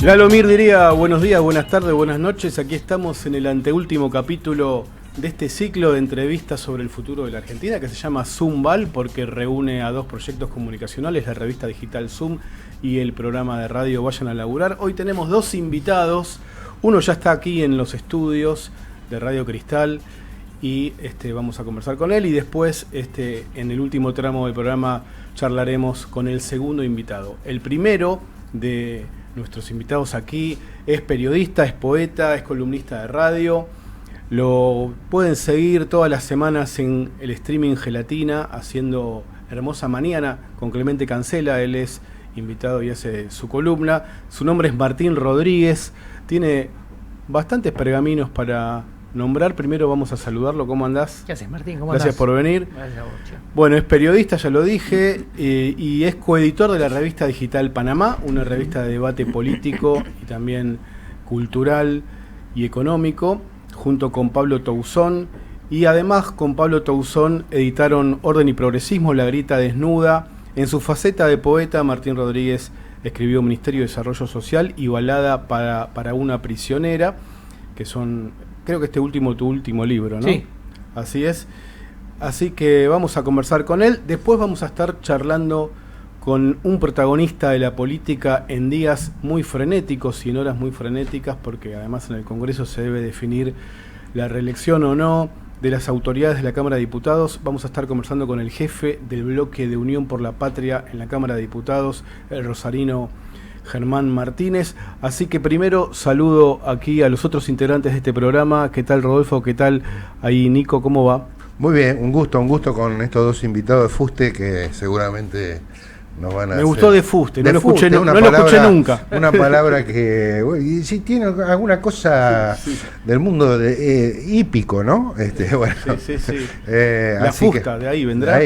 Lalomir diría buenos días, buenas tardes, buenas noches. Aquí estamos en el anteúltimo capítulo de este ciclo de entrevistas sobre el futuro de la Argentina, que se llama Zoomval, porque reúne a dos proyectos comunicacionales, la revista digital Zoom y el programa de radio Vayan a Laburar. Hoy tenemos dos invitados. Uno ya está aquí en los estudios de Radio Cristal y vamos a conversar con él, y después en el último tramo del programa charlaremos con el segundo invitado. El primero de nuestros invitados aquí es periodista, es poeta, es columnista de radio. Lo pueden seguir todas las semanas en el streaming Gelatina, haciendo Hermosa Mañana con Clemente Cancela. Él es invitado y hace su columna. Su nombre es Martín Rodríguez. Tiene bastantes pergaminos para nombrar. Primero vamos a saludarlo. ¿Cómo andás? ¿Qué haces, Martín? ¿Cómo Gracias andás? por venir. Gracias a vos, che. Bueno, es periodista, ya lo dije, y es coeditor de la revista digital Panamá, una revista de debate político y también cultural y económico, junto con Pablo Touzón. Y además con Pablo Touzón editaron Orden y Progresismo, La Grita Desnuda. En su faceta de poeta, Martín Rodríguez escribió Ministerio de Desarrollo Social y Balada para una prisionera, que son, creo que tu último libro, ¿no? Sí. Así es. Así que vamos a conversar con él. Después vamos a estar charlando con un protagonista de la política en días muy frenéticos y en horas muy frenéticas, porque además en el Congreso se debe definir la reelección o no de las autoridades de la Cámara de Diputados. Vamos a estar conversando con el jefe del bloque de Unión por la Patria en la Cámara de Diputados, el rosarino Germán Martínez. Así que primero saludo aquí a los otros integrantes de este programa. ¿Qué tal, Rodolfo? ¿Qué tal ahí, Nico? ¿Cómo va? Muy bien, un gusto con estos dos invitados de Fuste que seguramente nos van a Me gustó de Fuste, no lo escuché nunca. Una palabra que, y sí tiene alguna cosa del mundo hípico, ¿no? Bueno, sí. La fusta, de ahí vendrá.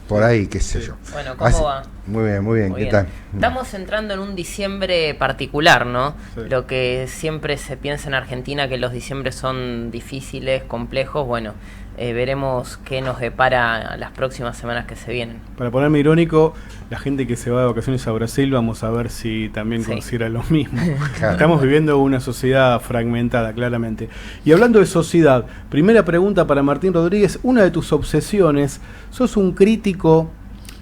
Por ahí, qué sé yo. Bueno, ¿cómo va? Muy bien, ¿qué tal? Estamos entrando en un diciembre particular, ¿no? Sí. Lo que siempre se piensa en Argentina, que los diciembres son difíciles, complejos, bueno, veremos qué nos depara las próximas semanas que se vienen. Para ponerme irónico, la gente que se va de vacaciones a Brasil, vamos a ver si también considera lo mismo. Claro. Estamos viviendo una sociedad fragmentada, claramente. Y hablando de sociedad, primera pregunta para Martín Rodríguez. Una de tus obsesiones, sos un crítico,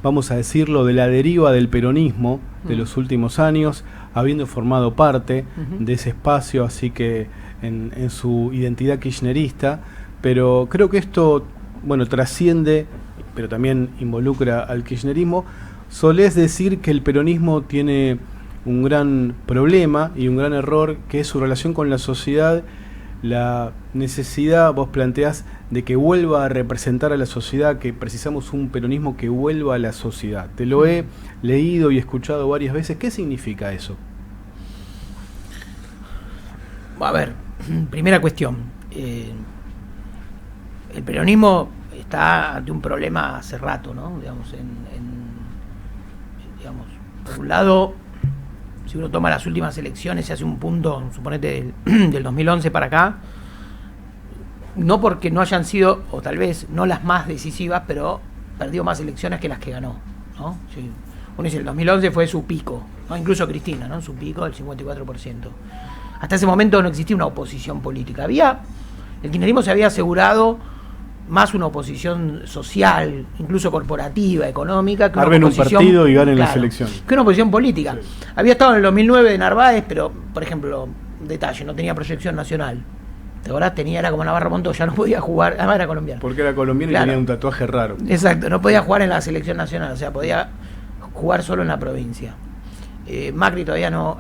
vamos a decirlo, de la deriva del peronismo de los últimos años, habiendo formado parte de ese espacio, así que en su identidad kirchnerista. Pero creo que esto, bueno, trasciende, pero también involucra al kirchnerismo. Solés decir que el peronismo tiene un gran problema y un gran error, que es su relación con la sociedad, la necesidad, vos planteás, de que vuelva a representar a la sociedad, que precisamos un peronismo que vuelva a la sociedad. Te lo he leído y escuchado varias veces. ¿Qué significa eso? A ver, primera cuestión. El peronismo está ante un problema hace rato, ¿no? Digamos, por un lado, si uno toma las últimas elecciones, se hace un punto, suponete, del 2011 para acá, no porque no hayan sido, o tal vez no las más decisivas, pero perdió más elecciones que las que ganó, ¿no? Sí. Uno dice, el 2011 fue su pico, ¿no? Incluso Cristina, ¿no? Su pico del 54%. Hasta ese momento no existía una oposición política. El kirchnerismo se había asegurado más una oposición social, incluso corporativa, económica, que armen una oposición, un partido y ganen las elecciones. Que una oposición política. Sí. Había estado en el 2009 de Narváez, pero, por ejemplo, detalle, no tenía proyección nacional. ¿Te acordás? Era como Navarro Montoya, no podía jugar, además era colombiano. Porque era colombiano, claro, y tenía un tatuaje raro. Exacto, no podía jugar en la selección nacional, o sea, podía jugar solo en la provincia. Macri todavía no,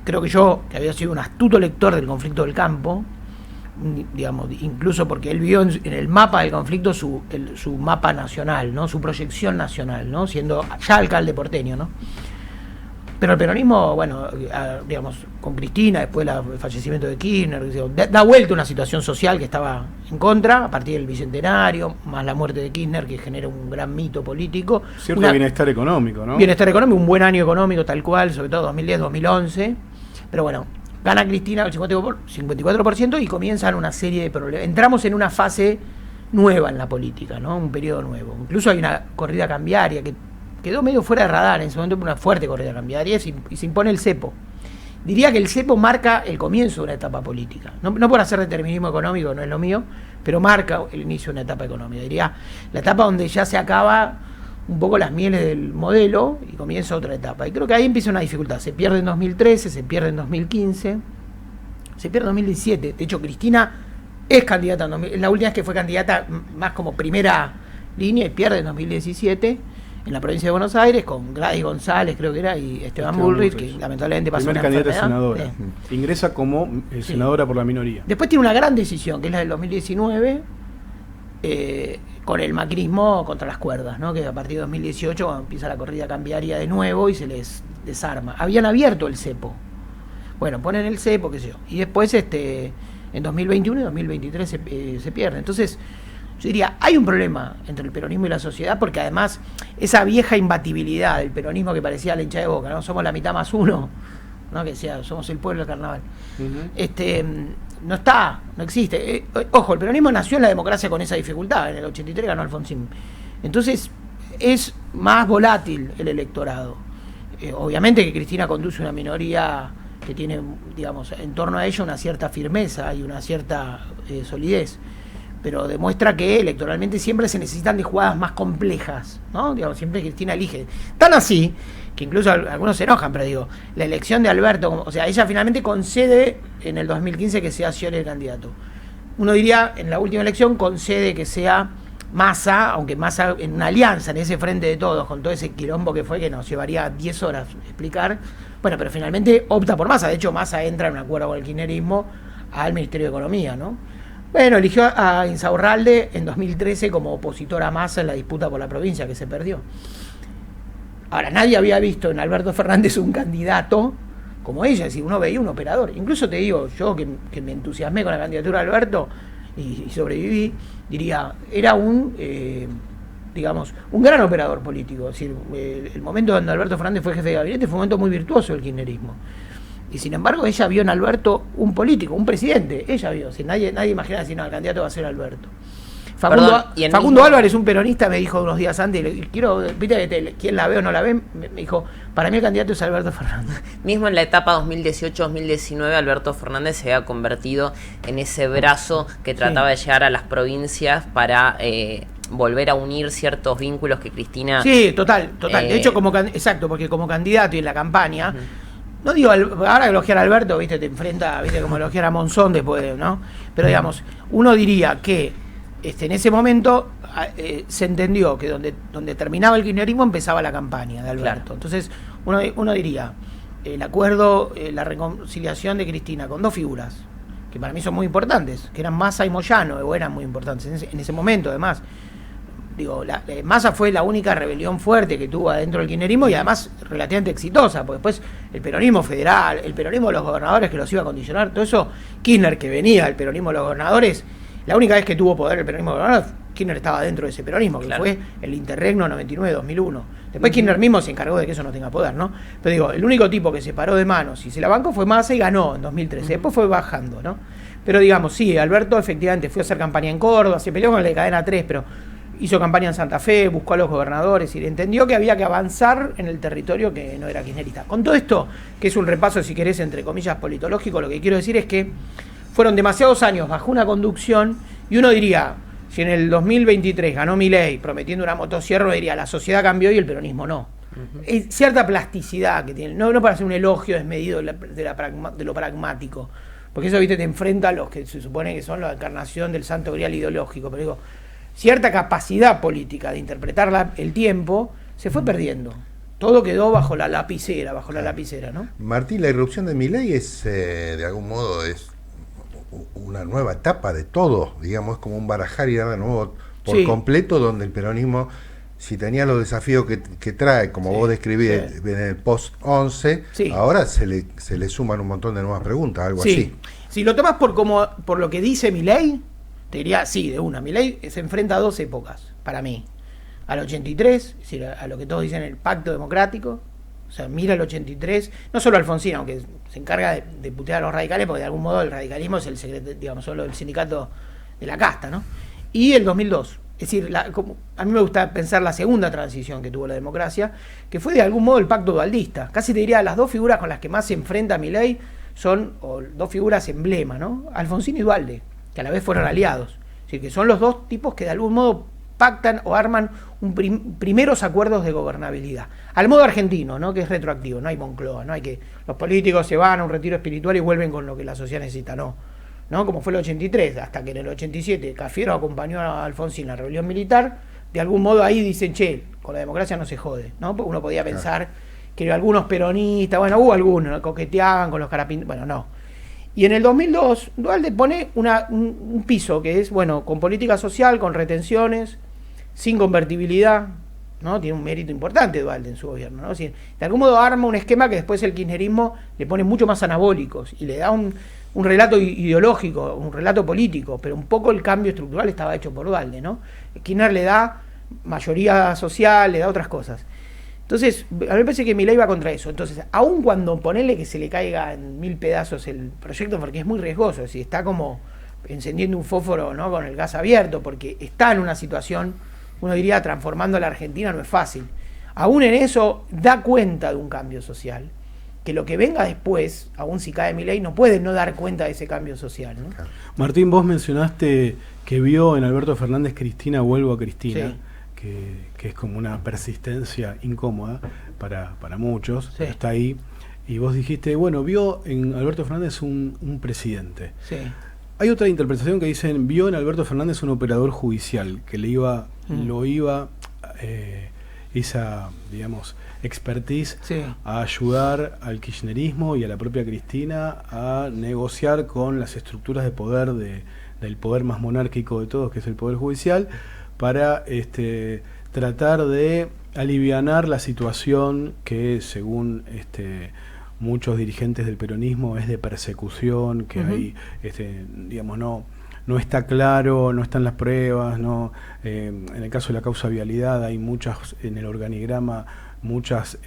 creo que yo, que había sido un astuto lector del conflicto del campo, digamos, incluso porque él vio en el mapa del conflicto su mapa nacional, ¿no? Su proyección nacional, ¿no? Siendo ya alcalde porteño, ¿no? Pero el peronismo, bueno, digamos, con Cristina, después del fallecimiento de Kirchner, da vuelta una situación social que estaba en contra, a partir del bicentenario, más la muerte de Kirchner, que genera un gran mito político. Cierto bienestar económico, ¿no? Bienestar económico, un buen año económico, tal cual, sobre todo 2010, 2011. Pero bueno, gana Cristina el 54% y comienzan una serie de problemas. Entramos en una fase nueva en la política, ¿no? Un periodo nuevo. Incluso hay una corrida cambiaria que quedó medio fuera de radar en ese momento, una fuerte corrida cambiaria, y se impone el cepo. diría que el cepo marca el comienzo de una etapa política. No por hacer determinismo económico, no es lo mío, pero marca el inicio de una etapa económica. Diría la etapa donde ya se acaba un poco las mieles del modelo y comienza otra etapa. Y creo que ahí empieza una dificultad. Se pierde en 2013, se pierde en 2015, se pierde en 2017. De hecho, Cristina es candidata, la última vez que fue candidata más como primera línea y pierde en 2017 en la provincia de Buenos Aires con Gladys González, creo que era, y Esteban Bullrich, que lamentablemente pasó una candidata enfermedad. senadora. Ingresa como senadora por la minoría. Después tiene una gran decisión, que es la del 2019, con el macrismo contra las cuerdas, ¿no? Que a partir de 2018 cuando empieza la corrida cambiaria de nuevo y se les desarma. Habían abierto el cepo. Bueno, ponen el cepo, qué sé yo. Y después en 2021 y 2023 se pierde. Entonces, yo diría, hay un problema entre el peronismo y la sociedad, porque además esa vieja imbatibilidad del peronismo que parecía la hincha de Boca, ¿no? Somos la mitad más uno, ¿no? Que decía, somos el pueblo del carnaval. No existe. Ojo, el peronismo nació en la democracia con esa dificultad. En el 83 ganó Alfonsín. Entonces, es más volátil el electorado. Obviamente que Cristina conduce una minoría que tiene, digamos, en torno a ella una cierta firmeza y una cierta solidez, pero demuestra que electoralmente siempre se necesitan de jugadas más complejas, ¿no? Digamos, siempre Cristina elige. Tan así, que incluso algunos se enojan, pero digo, la elección de Alberto, o sea, ella finalmente concede en el 2015 que sea Scioli el candidato. Uno diría, en la última elección concede que sea Massa, aunque Massa en una alianza, en ese frente de todos, con todo ese quilombo que fue, que nos llevaría 10 horas explicar, bueno, pero finalmente opta por Massa. De hecho, Massa entra en un acuerdo con el kirchnerismo al Ministerio de Economía, ¿no? Bueno, eligió a Insaurralde en 2013 como opositor a Massa en la disputa por la provincia, que se perdió. Ahora, nadie había visto en Alberto Fernández un candidato como ella, es decir, uno veía un operador. Incluso te digo, yo que me entusiasmé con la candidatura de Alberto y sobreviví, diría, era digamos, un gran operador político. Es decir, el momento donde Alberto Fernández fue jefe de gabinete fue un momento muy virtuoso del kirchnerismo. Y sin embargo, ella vio en Alberto un político, un presidente. Ella vio, si nadie imaginaba si no, el candidato va a ser Alberto. Facundo Álvarez, un peronista, me dijo unos días antes, viste, quién la ve o no la ve, me dijo, para mí el candidato es Alberto Fernández. Mismo en la etapa 2018-2019, Alberto Fernández se había convertido en ese brazo que trataba de llegar a las provincias para volver a unir ciertos vínculos que Cristina... Sí, total. De hecho, exacto, porque como candidato y en la campaña... No digo, ahora que elogiar a Alberto, viste, te enfrenta, viste, como elogiar a Monzón después, ¿no? Pero digamos, uno diría que en ese momento se entendió que donde terminaba el kirchnerismo empezaba la campaña de Alberto. Claro. Entonces, uno diría, el acuerdo, la reconciliación de Cristina con dos figuras, que para mí son muy importantes, que eran Massa y Moyano, o eran muy importantes en ese momento, además. Digo, Massa fue la única rebelión fuerte que tuvo adentro del kirchnerismo y además relativamente exitosa, porque después el peronismo federal, el peronismo de los gobernadores que los iba a condicionar, todo eso, Kirchner que venía del peronismo de los gobernadores, la única vez que tuvo poder el peronismo de los gobernadores, Kirchner estaba dentro de ese peronismo, que claro, fue el interregno 99-2001. Después Kirchner mismo se encargó de que eso no tenga poder, ¿no? Pero digo, el único tipo que se paró de manos y se la bancó fue Massa y ganó en 2013, después fue bajando, ¿no? Pero digamos, sí, Alberto efectivamente fue a hacer campaña en Córdoba, se peleó con la de Cadena 3, pero hizo campaña en Santa Fe, buscó a los gobernadores y entendió que había que avanzar en el territorio que no era kirchnerista. Con todo esto, que es un repaso, si querés, entre comillas, politológico, lo que quiero decir es que fueron demasiados años bajo una conducción y uno diría, si en el 2023 ganó Milei prometiendo una motosierra, diría, la sociedad cambió y el peronismo no. Hay cierta plasticidad que tiene, no para hacer un elogio desmedido de lo pragmático, porque eso, viste, te enfrenta a los que se supone que son la encarnación del santo grial ideológico, pero digo, cierta capacidad política de interpretar el tiempo se fue perdiendo. Todo quedó bajo la lapicera, ¿no? Martín, la irrupción de Milei es, de algún modo, es una nueva etapa de todo, digamos, es como un barajar y dar de nuevo por completo, donde el peronismo, si tenía los desafíos que trae, como vos describís en el post-11, ahora se le suman un montón de nuevas preguntas, algo así. Si lo tomas por lo que dice Milei, te diría, sí, de una. Milei se enfrenta a dos épocas, para mí. Al 83, es decir, a lo que todos dicen el pacto democrático. O sea, mira el 83, no solo Alfonsín, aunque se encarga de putear a los radicales, porque de algún modo el radicalismo es el secreto, digamos, solo el sindicato de la casta, ¿no? Y el 2002, Es decir, a mí me gusta pensar la segunda transición que tuvo la democracia, que fue de algún modo el pacto dualdista. Casi te diría, las dos figuras con las que más se enfrenta Milei son dos figuras emblema, ¿no? Alfonsín y Duhalde, que a la vez fueron aliados. Es decir, que son los dos tipos que de algún modo pactan o arman primeros acuerdos de gobernabilidad. Al modo argentino, ¿no? Que es retroactivo, no hay Moncloa, no hay que los políticos se van a un retiro espiritual y vuelven con lo que la sociedad necesita, no. Como fue el 83, hasta que en el 87 Cafiero acompañó a Alfonsín en la rebelión militar, de algún modo ahí dicen, che, con la democracia no se jode, ¿no? Porque uno podía pensar que algunos peronistas, bueno, hubo algunos, ¿no? Coqueteaban con los carapintos, bueno, no. Y en el 2002, Duhalde pone un piso que es, bueno, con política social, con retenciones, sin convertibilidad, ¿no? Tiene un mérito importante Duhalde en su gobierno, ¿no? De algún modo arma un esquema que después el kirchnerismo le pone mucho más anabólicos y le da un relato ideológico, un relato político, pero un poco el cambio estructural estaba hecho por Duhalde, ¿no? Kirchner le da mayoría social, le da otras cosas. Entonces, a mí me parece que Milei va contra eso. Entonces, aun cuando ponerle que se le caiga en 1000 pedazos el proyecto, porque es muy riesgoso, es decir, está como encendiendo un fósforo, ¿no? Con el gas abierto, porque está en una situación, uno diría, transformando a la Argentina no es fácil. Aún en eso, da cuenta de un cambio social, que lo que venga después, aún si cae Milei, no puede no dar cuenta de ese cambio social, ¿no? Martín, vos mencionaste que vio en Alberto Fernández Cristina, vuelvo a Cristina, sí, que es como una persistencia incómoda para muchos, sí, pero está ahí. Y vos dijiste, bueno, vio en Alberto Fernández un presidente. Sí. Hay otra interpretación que dicen, vio en Alberto Fernández un operador judicial, que esa, digamos, expertise Sí. a ayudar al kirchnerismo y a la propia Cristina a negociar con las estructuras de poder del poder más monárquico de todos, que es el poder judicial, para tratar de alivianar la situación que, según muchos dirigentes del peronismo, es de persecución, que hay, digamos, no está claro, no están las pruebas, en el caso de la causa vialidad hay muchas, en el organigrama, muchas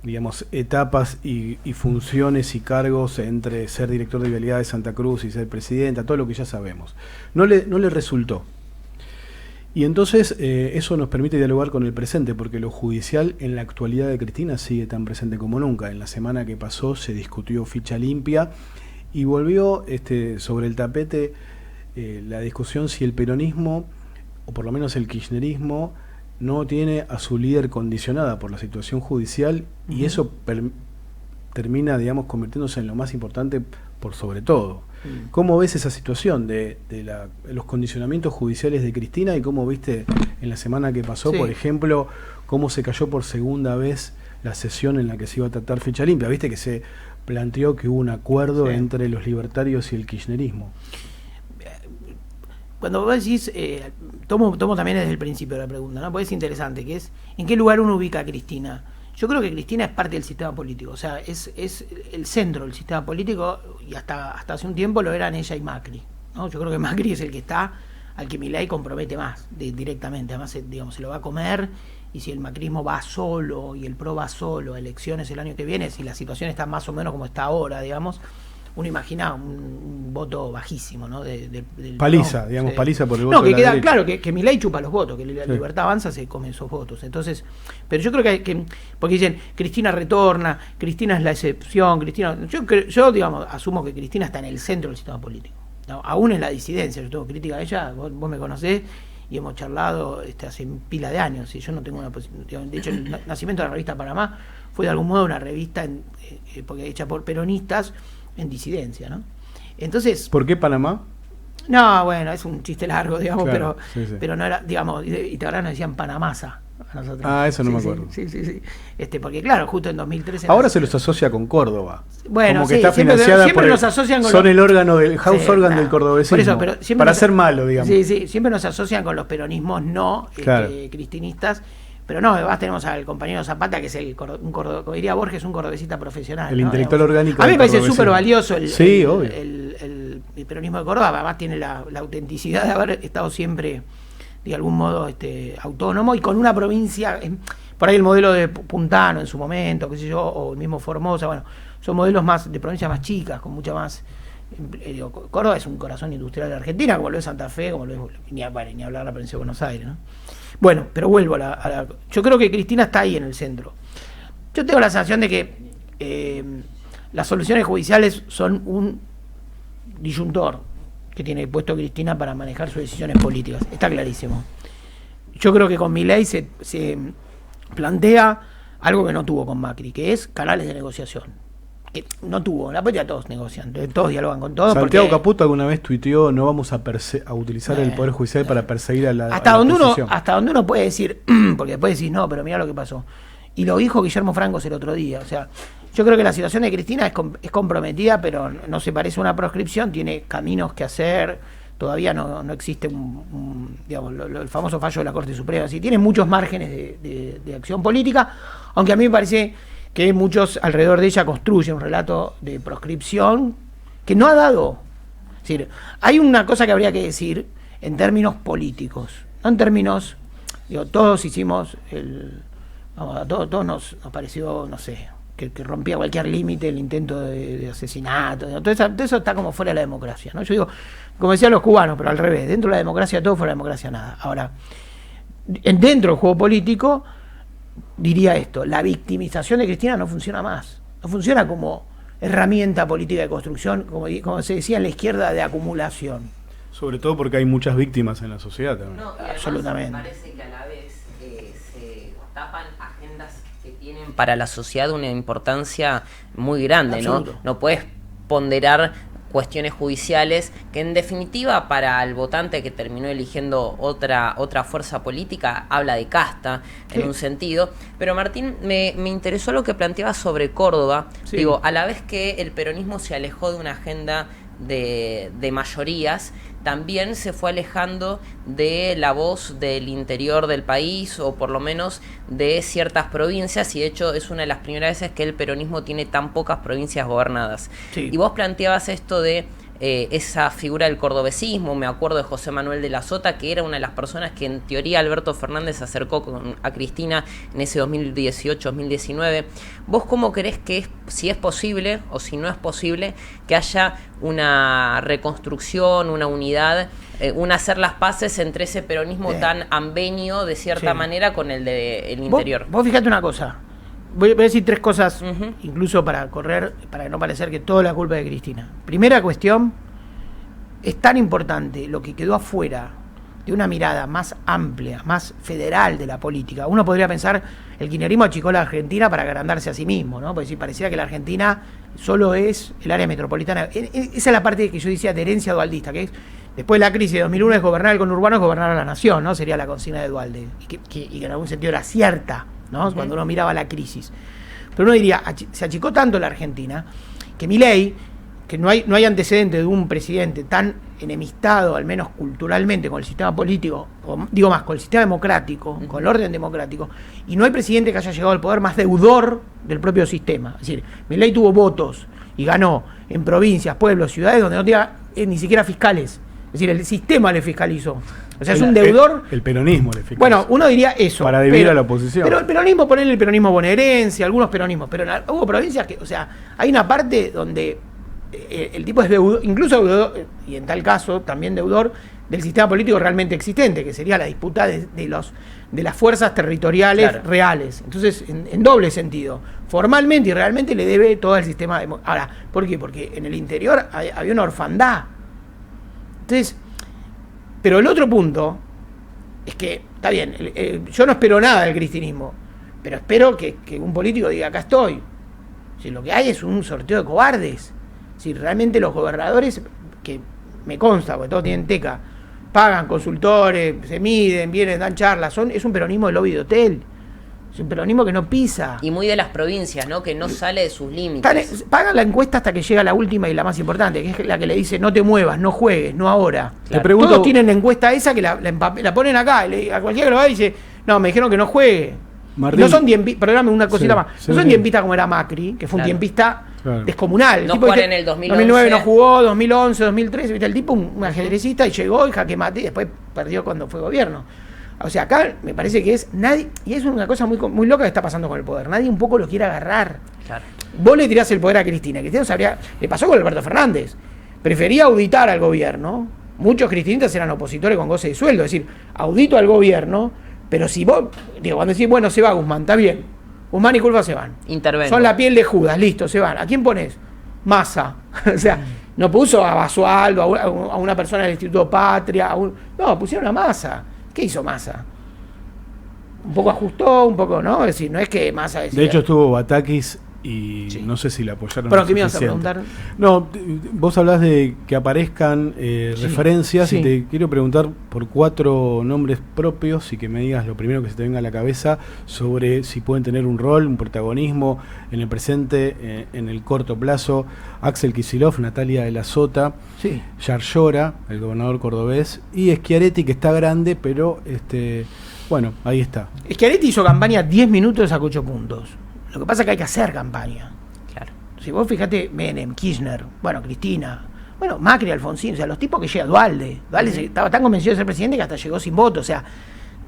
digamos, etapas y funciones y cargos entre ser director de vialidad de Santa Cruz y ser presidenta, todo lo que ya sabemos. No le resultó. Y entonces eso nos permite dialogar con el presente, porque lo judicial en la actualidad de Cristina sigue tan presente como nunca. En la semana que pasó se discutió ficha limpia y volvió sobre el tapete la discusión si el peronismo, o por lo menos el kirchnerismo, no tiene a su líder condicionada por la situación judicial, y eso termina, digamos, convirtiéndose en lo más importante por sobre todo. ¿Cómo ves esa situación de los condicionamientos judiciales de Cristina, y cómo viste en la semana que pasó, por ejemplo, cómo se cayó por segunda vez la sesión en la que se iba a tratar ficha limpia? Viste que se planteó que hubo un acuerdo entre los libertarios y el kirchnerismo. Cuando vos decís, tomo también desde el principio la pregunta, ¿no? Porque es interesante, que es, ¿en qué lugar uno ubica a Cristina? Yo creo que Cristina es parte del sistema político, o sea, es el centro del sistema político, y hasta hace un tiempo lo eran ella y Macri, ¿no? Yo creo que Macri es el que está, al que Milei compromete más directamente, además, digamos, se lo va a comer, y si el macrismo va solo y el PRO va solo a elecciones el año que viene, si la situación está más o menos como está ahora, digamos, uno imagina un voto bajísimo, ¿no? Del paliza, PRO, digamos, sí. paliza por el voto. No, que de la queda derecha. claro que Milei chupa los votos, que la Libertad Avanza se come esos votos. Entonces, pero yo creo que porque dicen Cristina retorna, Cristina es la excepción, Cristina, yo digamos, asumo que Cristina está en el centro del sistema político, ¿no? Aún en la disidencia, yo tengo crítica a ella, vos me conocés y hemos charlado hace pila de años, y yo no tengo una posición. De hecho, el nacimiento de la revista Panamá fue de algún modo una revista porque hecha por peronistas en disidencia, ¿no? Entonces, ¿por qué Panamá? No, bueno, es un chiste largo, digamos, claro, pero no era, digamos, y ahora nos decían Panamasa a nosotros. Ah, eso no me acuerdo. Sí. Porque claro, justo en 2013... Ahora se los asocia con Córdoba. Bueno, como que está siempre financiada por nos asocian con son el órgano del house organ del cordobesismo. Por eso, pero siempre para ser malo, digamos. Sí, siempre nos asocian con los peronismos cristinistas. Pero no, además tenemos al compañero Zapata, que es como diría Borges, un cordobesista profesional. El ¿no? intelectual orgánico. A mí me parece súper valioso el peronismo de Córdoba. Además tiene la autenticidad de haber estado siempre, de algún modo, autónomo, y con una provincia, por ahí el modelo de Puntano en su momento, qué sé yo, o el mismo Formosa, bueno, son modelos más de provincias más chicas, con mucha más Córdoba es un corazón industrial de Argentina, como lo es Santa Fe, como lo es ni hablar la provincia de Buenos Aires, ¿no? Bueno, pero vuelvo a la... Yo creo que Cristina está ahí en el centro. Yo tengo la sensación de que las soluciones judiciales son un disyuntor que tiene puesto Cristina para manejar sus decisiones políticas. Está clarísimo. Yo creo que con Milei se plantea algo que no tuvo con Macri, que es canales de negociación. Que no tuvo, la política todos negocian, todos dialogan con todos. Santiago Caputo alguna vez tuiteó: no vamos a utilizar el Poder Judicial para perseguir a la hasta a la donde oposición. hasta donde uno puede decir, porque después decís, no, pero mira lo que pasó. Y lo dijo Guillermo Francos el otro día. O sea, yo creo que la situación de Cristina es comprometida, pero no se parece a una proscripción, tiene caminos que hacer. Todavía no existe digamos, el famoso fallo de la Corte Suprema. Así, tiene muchos márgenes de acción política, aunque a mí me parece que muchos alrededor de ella construyen un relato de proscripción que no ha dado. Es decir, hay una cosa que habría que decir en términos políticos, no en términos, todos hicimos a todos nos pareció, no sé, que rompía cualquier límite el intento de asesinato, todo eso está como fuera de la democracia, ¿no? Yo digo, como decían los cubanos, pero al revés, dentro de la democracia todo, fuera de la democracia nada. Ahora, dentro del juego político, diría esto: la victimización de Cristina no funciona más, no funciona como herramienta política de construcción, como se decía en la izquierda, de acumulación. Sobre todo porque hay muchas víctimas en la sociedad también. No, absolutamente. Me parece que a la vez se tapan agendas que tienen para la sociedad una importancia muy grande, Absoluto. ¿no? No puedes ponderar cuestiones judiciales que en definitiva para el votante que terminó eligiendo otra fuerza política habla de casta, sí, en un sentido. Pero Martín, me interesó lo que planteabas sobre Córdoba. Sí. Digo, a la vez que el peronismo se alejó de una agenda de mayorías, también se fue alejando de la voz del interior del país, o por lo menos de ciertas provincias, y de hecho es una de las primeras veces que el peronismo tiene tan pocas provincias gobernadas. Sí. Y vos planteabas esto de esa figura del cordobesismo. Me acuerdo de José Manuel de la Sota, que era una de las personas que en teoría Alberto Fernández se acercó a Cristina en ese 2018-2019. ¿Vos cómo crees que si es posible o si no es posible que haya una reconstrucción, una unidad, un hacer las paces entre ese peronismo tan ambenio de cierta manera con el del interior? Vos fíjate una cosa. Voy a decir tres cosas, incluso para no parecer que toda la culpa es de Cristina. Primera cuestión, es tan importante lo que quedó afuera de una mirada más amplia, más federal de la política. Uno podría pensar, el kirchnerismo achicó la Argentina para agrandarse a sí mismo, ¿no? Porque si pareciera que la Argentina solo es el área metropolitana. Esa es la parte que yo decía de herencia dualdista, que es, después de la crisis de 2001, es gobernar el conurbano, es gobernar a la nación, ¿no? Sería la consigna de Duhalde, y que en algún sentido era cierta, ¿no? Cuando uno miraba la crisis. Pero uno diría, se achicó tanto la Argentina que Milei, que no hay antecedente de un presidente tan enemistado, al menos culturalmente, con el sistema político, o digo más, con el sistema democrático, con el orden democrático, y no hay presidente que haya llegado al poder más deudor del propio sistema. Es decir, Milei tuvo votos y ganó en provincias, pueblos, ciudades donde no tenía ni siquiera fiscales. Es decir, el sistema le fiscalizó. O sea, es un deudor. El peronismo le fiscalizó. Bueno, uno diría eso. Para dividir a la oposición. Pero el peronismo, ponerle el peronismo bonaerense, algunos peronismos. Pero hubo provincias que, o sea, hay una parte donde el tipo es deudor, incluso deudor, y en tal caso también deudor, del sistema político realmente existente, que sería la disputa de las fuerzas territoriales reales. Entonces, en doble sentido. Formalmente y realmente le debe todo el sistema. Ahora, ¿por qué? Porque en el interior había una orfandad. Entonces, pero el otro punto es que, está bien, yo no espero nada del cristinismo, pero espero que un político diga, acá estoy. Si lo que hay es un sorteo de cobardes. Si realmente los gobernadores, que me consta, porque todos tienen teca, pagan consultores, se miden, vienen, dan charlas, es un peronismo de lobby de hotel. Es un peronismo que no pisa. Y muy de las provincias, ¿no? Que no sale de sus límites. Pagan la encuesta hasta que llega la última y la más importante, que es la que le dice no te muevas, no juegues, no ahora. Te pregunto, todos tienen la encuesta esa que la ponen acá. A cualquiera que lo va y dice, no, me dijeron que no juegue. Martín, no son tiempistas, perdóname una cosita más. Sí, no son tiempistas como era Macri, que fue un tiempista descomunal. No tipo, jugar en el 2011. 2009 no jugó, 2011, 2013. ¿Viste? El tipo, un ajedrecista, y llegó y jaque mate, y después perdió cuando fue gobierno. O sea, acá me parece que es nadie, y es una cosa muy, muy loca que está pasando con el poder. Nadie un poco lo quiere agarrar. Claro. Vos le tirás el poder a Cristina. Cristina le pasó con Alberto Fernández. prefería auditar al gobierno. Muchos cristinistas eran opositores con goce de sueldo, es decir, audito al gobierno, pero si vos, cuando decís, bueno, se va Guzmán, está bien, Guzmán y Culfas se van. Intervengo. Son la piel de Judas, listo, se van. ¿A quién pones? Massa. O sea, no puso a Basualdo, a una persona del Instituto Patria, no, pusieron a Massa. ¿Qué hizo Massa? Un poco ajustó, un poco, ¿no? Es decir, no es que Massa decía... De hecho estuvo Batakis y sí. No sé si le apoyaron. Pero ¿qué me ibas a preguntar? No, vos hablás de que aparezcan referencias sí. Y te quiero preguntar por 4 nombres propios y que me digas lo primero que se te venga a la cabeza sobre si pueden tener un rol, un protagonismo en el presente, en el corto plazo. Axel Kicillof, Natalia de la Sota, Sí. Yarlora, el gobernador cordobés, y Schiaretti, que está grande, pero bueno, ahí está. Schiaretti hizo campaña 10 minutos, sacó 8 puntos. Lo que pasa es que hay que hacer campaña. Claro. Si vos fijate, Menem, Kirchner, bueno, Cristina, bueno, Macri, Alfonsín, o sea, los tipos que llegan, Dualde estaba tan convencido de ser presidente que hasta llegó sin voto. O sea,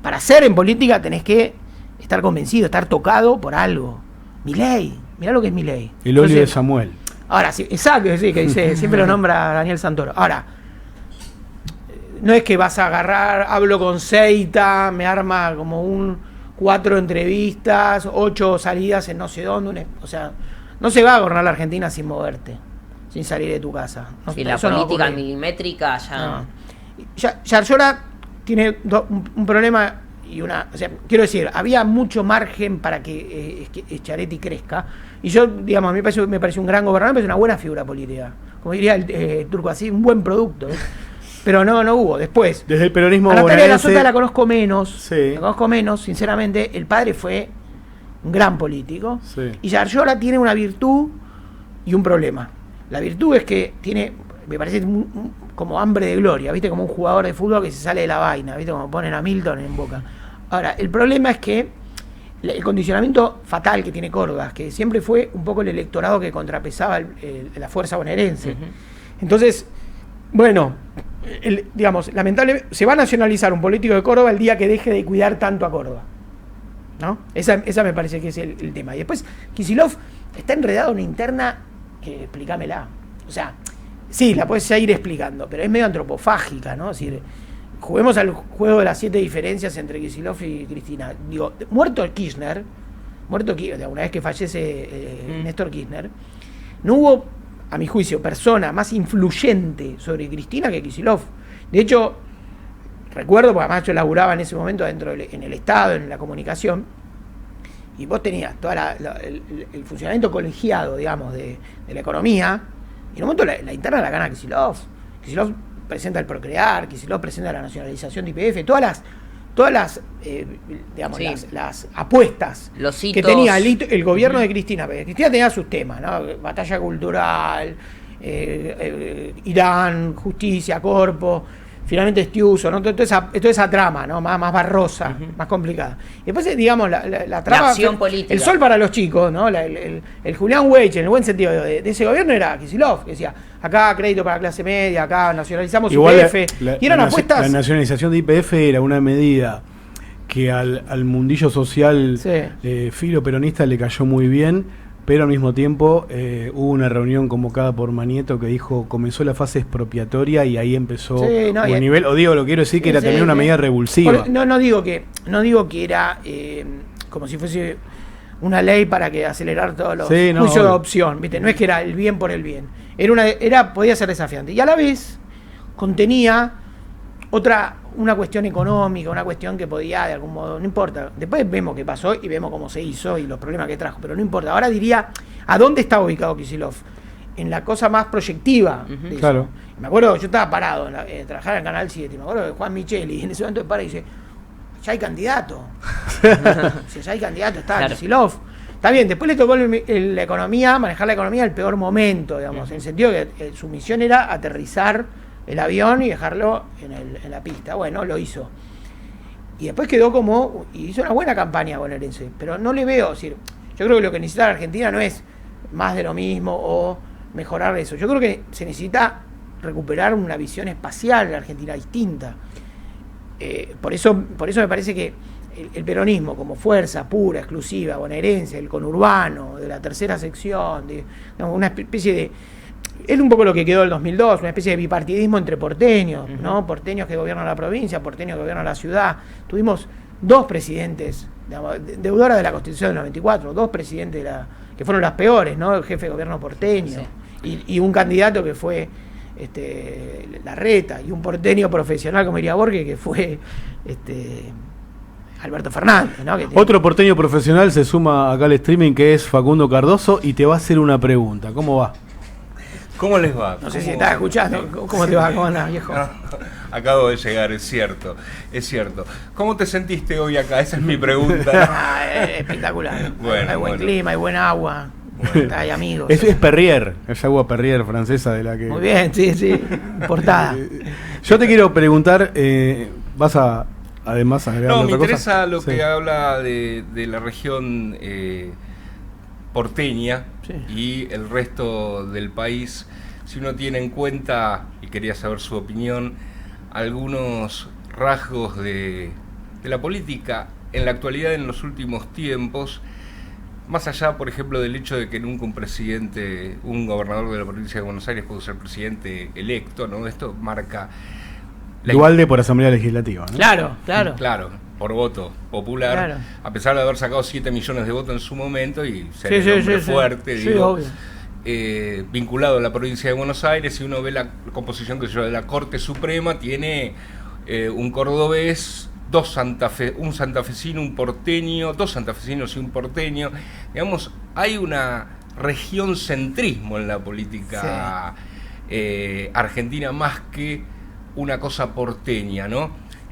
para ser en política tenés que estar convencido, estar tocado por algo. Milei, mirá lo que es Milei. El óleo de Samuel. Ahora, sí, exacto, sí, que dice, siempre lo nombra Daniel Santoro. Ahora, no es que vas a agarrar, hablo con Seita, me arma como 4 entrevistas, 8 salidas en no sé dónde, o sea, no se va a gobernar la Argentina sin moverte, sin salir de tu casa. No, y la política milimétrica ya... No. Yarlora tiene un problema y una... O sea, quiero decir, había mucho margen para que Schiaretti crezca, y yo, digamos, a mí me parece un gran gobernador, me parece una buena figura política. Como diría el turco así, un buen producto, ¿eh? Pero no hubo. Después, desde el peronismo a Natalia de la bonaerense, Sota la conozco menos. Sí. La conozco menos, sinceramente. El padre fue un gran político. Sí. Y Yarlora tiene una virtud y un problema. La virtud es que tiene, me parece, como hambre de gloria, ¿viste? Como un jugador de fútbol que se sale de la vaina, ¿viste? Como ponen a Milton en Boca. Ahora, el problema es que el condicionamiento fatal que tiene Córdoba, que siempre fue un poco el electorado que contrapesaba la fuerza bonaerense. Entonces, bueno, digamos, lamentablemente se va a nacionalizar un político de Córdoba el día que deje de cuidar tanto a Córdoba, ¿no? Esa me parece que es el tema. Y después, Kicillof está enredado en una interna que explícamela. O sea, sí, la puedes ir explicando, pero es medio antropofágica, ¿no? Es decir, juguemos al juego de las 7 diferencias entre Kicillof y Cristina. Digo, muerto Kirchner, una vez que fallece Néstor Kirchner, no hubo, a mi juicio, persona más influyente sobre Cristina que Kicillof. De hecho, recuerdo, porque además yo laburaba en ese momento en el Estado, en la comunicación, y vos tenías todo el funcionamiento colegiado, digamos, de la economía, y en un momento la interna la gana Kicillof. Kicillof presenta el Procrear, Kicillof presenta la nacionalización de YPF, todas las digamos, sí, las apuestas que tenía el gobierno de Cristina. Cristina tenía sus temas, ¿no? Batalla cultural, Irán, justicia, corpo, finalmente Estiuso, ¿no? Toda esa trama, ¿no? Más barrosa, más complicada. Y después, digamos, la trama, la acción política. El sol para los chicos, ¿no? El Julián Weich, en el buen sentido de ese gobierno, era Kicillof, que decía, acá crédito para clase media, acá nacionalizamos YPF, y eran apuestas. La nacionalización de YPF era una medida que al mundillo social, sí, filo peronista le cayó muy bien, pero al mismo tiempo hubo una reunión convocada por Manieto que dijo, comenzó la fase expropiatoria y ahí empezó un nivel, o digo, lo quiero decir que era también una medida revulsiva. No digo que era como si fuese una ley para que acelerar todos los juicios de adopción, ¿viste? No es que era el bien por el bien. Podía ser desafiante. Y a la vez contenía una cuestión económica, una cuestión que podía, de algún modo, no importa. Después vemos qué pasó y vemos cómo se hizo y los problemas que trajo, pero no importa. Ahora diría, ¿a dónde está ubicado Kicillof? En la cosa más proyectiva de eso. Claro. Me acuerdo, yo estaba parado, trabajaba en Canal 7, me acuerdo de Juan Micheli, en ese momento para y dice, ya hay candidato. Si ya hay candidato, está claro. Kicillof. Está bien, después le tocó la economía, manejar la economía al peor momento, digamos, en el sentido que su misión era aterrizar el avión y dejarlo en la pista. Bueno, lo hizo. Y después quedó y hizo una buena campaña bonaerense, pero no le veo, es decir, yo creo que lo que necesita la Argentina no es más de lo mismo o mejorar eso. Yo creo que se necesita recuperar una visión espacial de la Argentina distinta. Por eso me parece que el peronismo como fuerza pura, exclusiva, bonaerense, el conurbano, de la tercera sección, una especie es un poco lo que quedó del 2002, una especie de bipartidismo entre porteños, ¿no? Porteños que gobiernan la provincia, porteños que gobiernan la ciudad. Tuvimos dos presidentes, deudora de la Constitución del 94, dos presidentes que fueron las peores, ¿no? El jefe de gobierno porteño, y un candidato que fue Larreta, y un porteño profesional, como diría Borges, que fue Alberto Fernández, ¿no? Otro porteño profesional se suma acá al streaming, que es Facundo Cardoso, y te va a hacer una pregunta. ¿Cómo va? ¿Cómo les va? No sé si estás escuchando. ¿Cómo te va? ¿Cómo andás, viejo? No, acabo de llegar, es cierto. ¿Cómo te sentiste hoy acá? Esa es mi pregunta. Espectacular. Bueno, hay buen clima, hay buen agua, hay amigos. Es Perrier, es agua Perrier francesa de la que... Muy bien, sí, importada. Yo te quiero preguntar, vas a además agregar No, otra me cosa. interesa lo que habla de la región porteña y el resto del país. Si uno tiene en cuenta, y quería saber su opinión, algunos rasgos de la política en la actualidad, en los últimos tiempos, más allá, por ejemplo, del hecho de que nunca un gobernador de la provincia de Buenos Aires pudo ser presidente electo, ¿no? Esto marca... Dualde por Asamblea Legislativa, ¿no? Claro, por voto popular, Claro. A pesar de haber sacado 7 millones de votos en su momento y ser un hombre fuerte, digo, vinculado a la provincia de Buenos Aires. Si uno ve la composición de la Corte Suprema, tiene un cordobés, un santafesino, un porteño, dos santafesinos y un porteño. Digamos, hay una región centrismo en la política argentina, más que una cosa porteña, ¿no?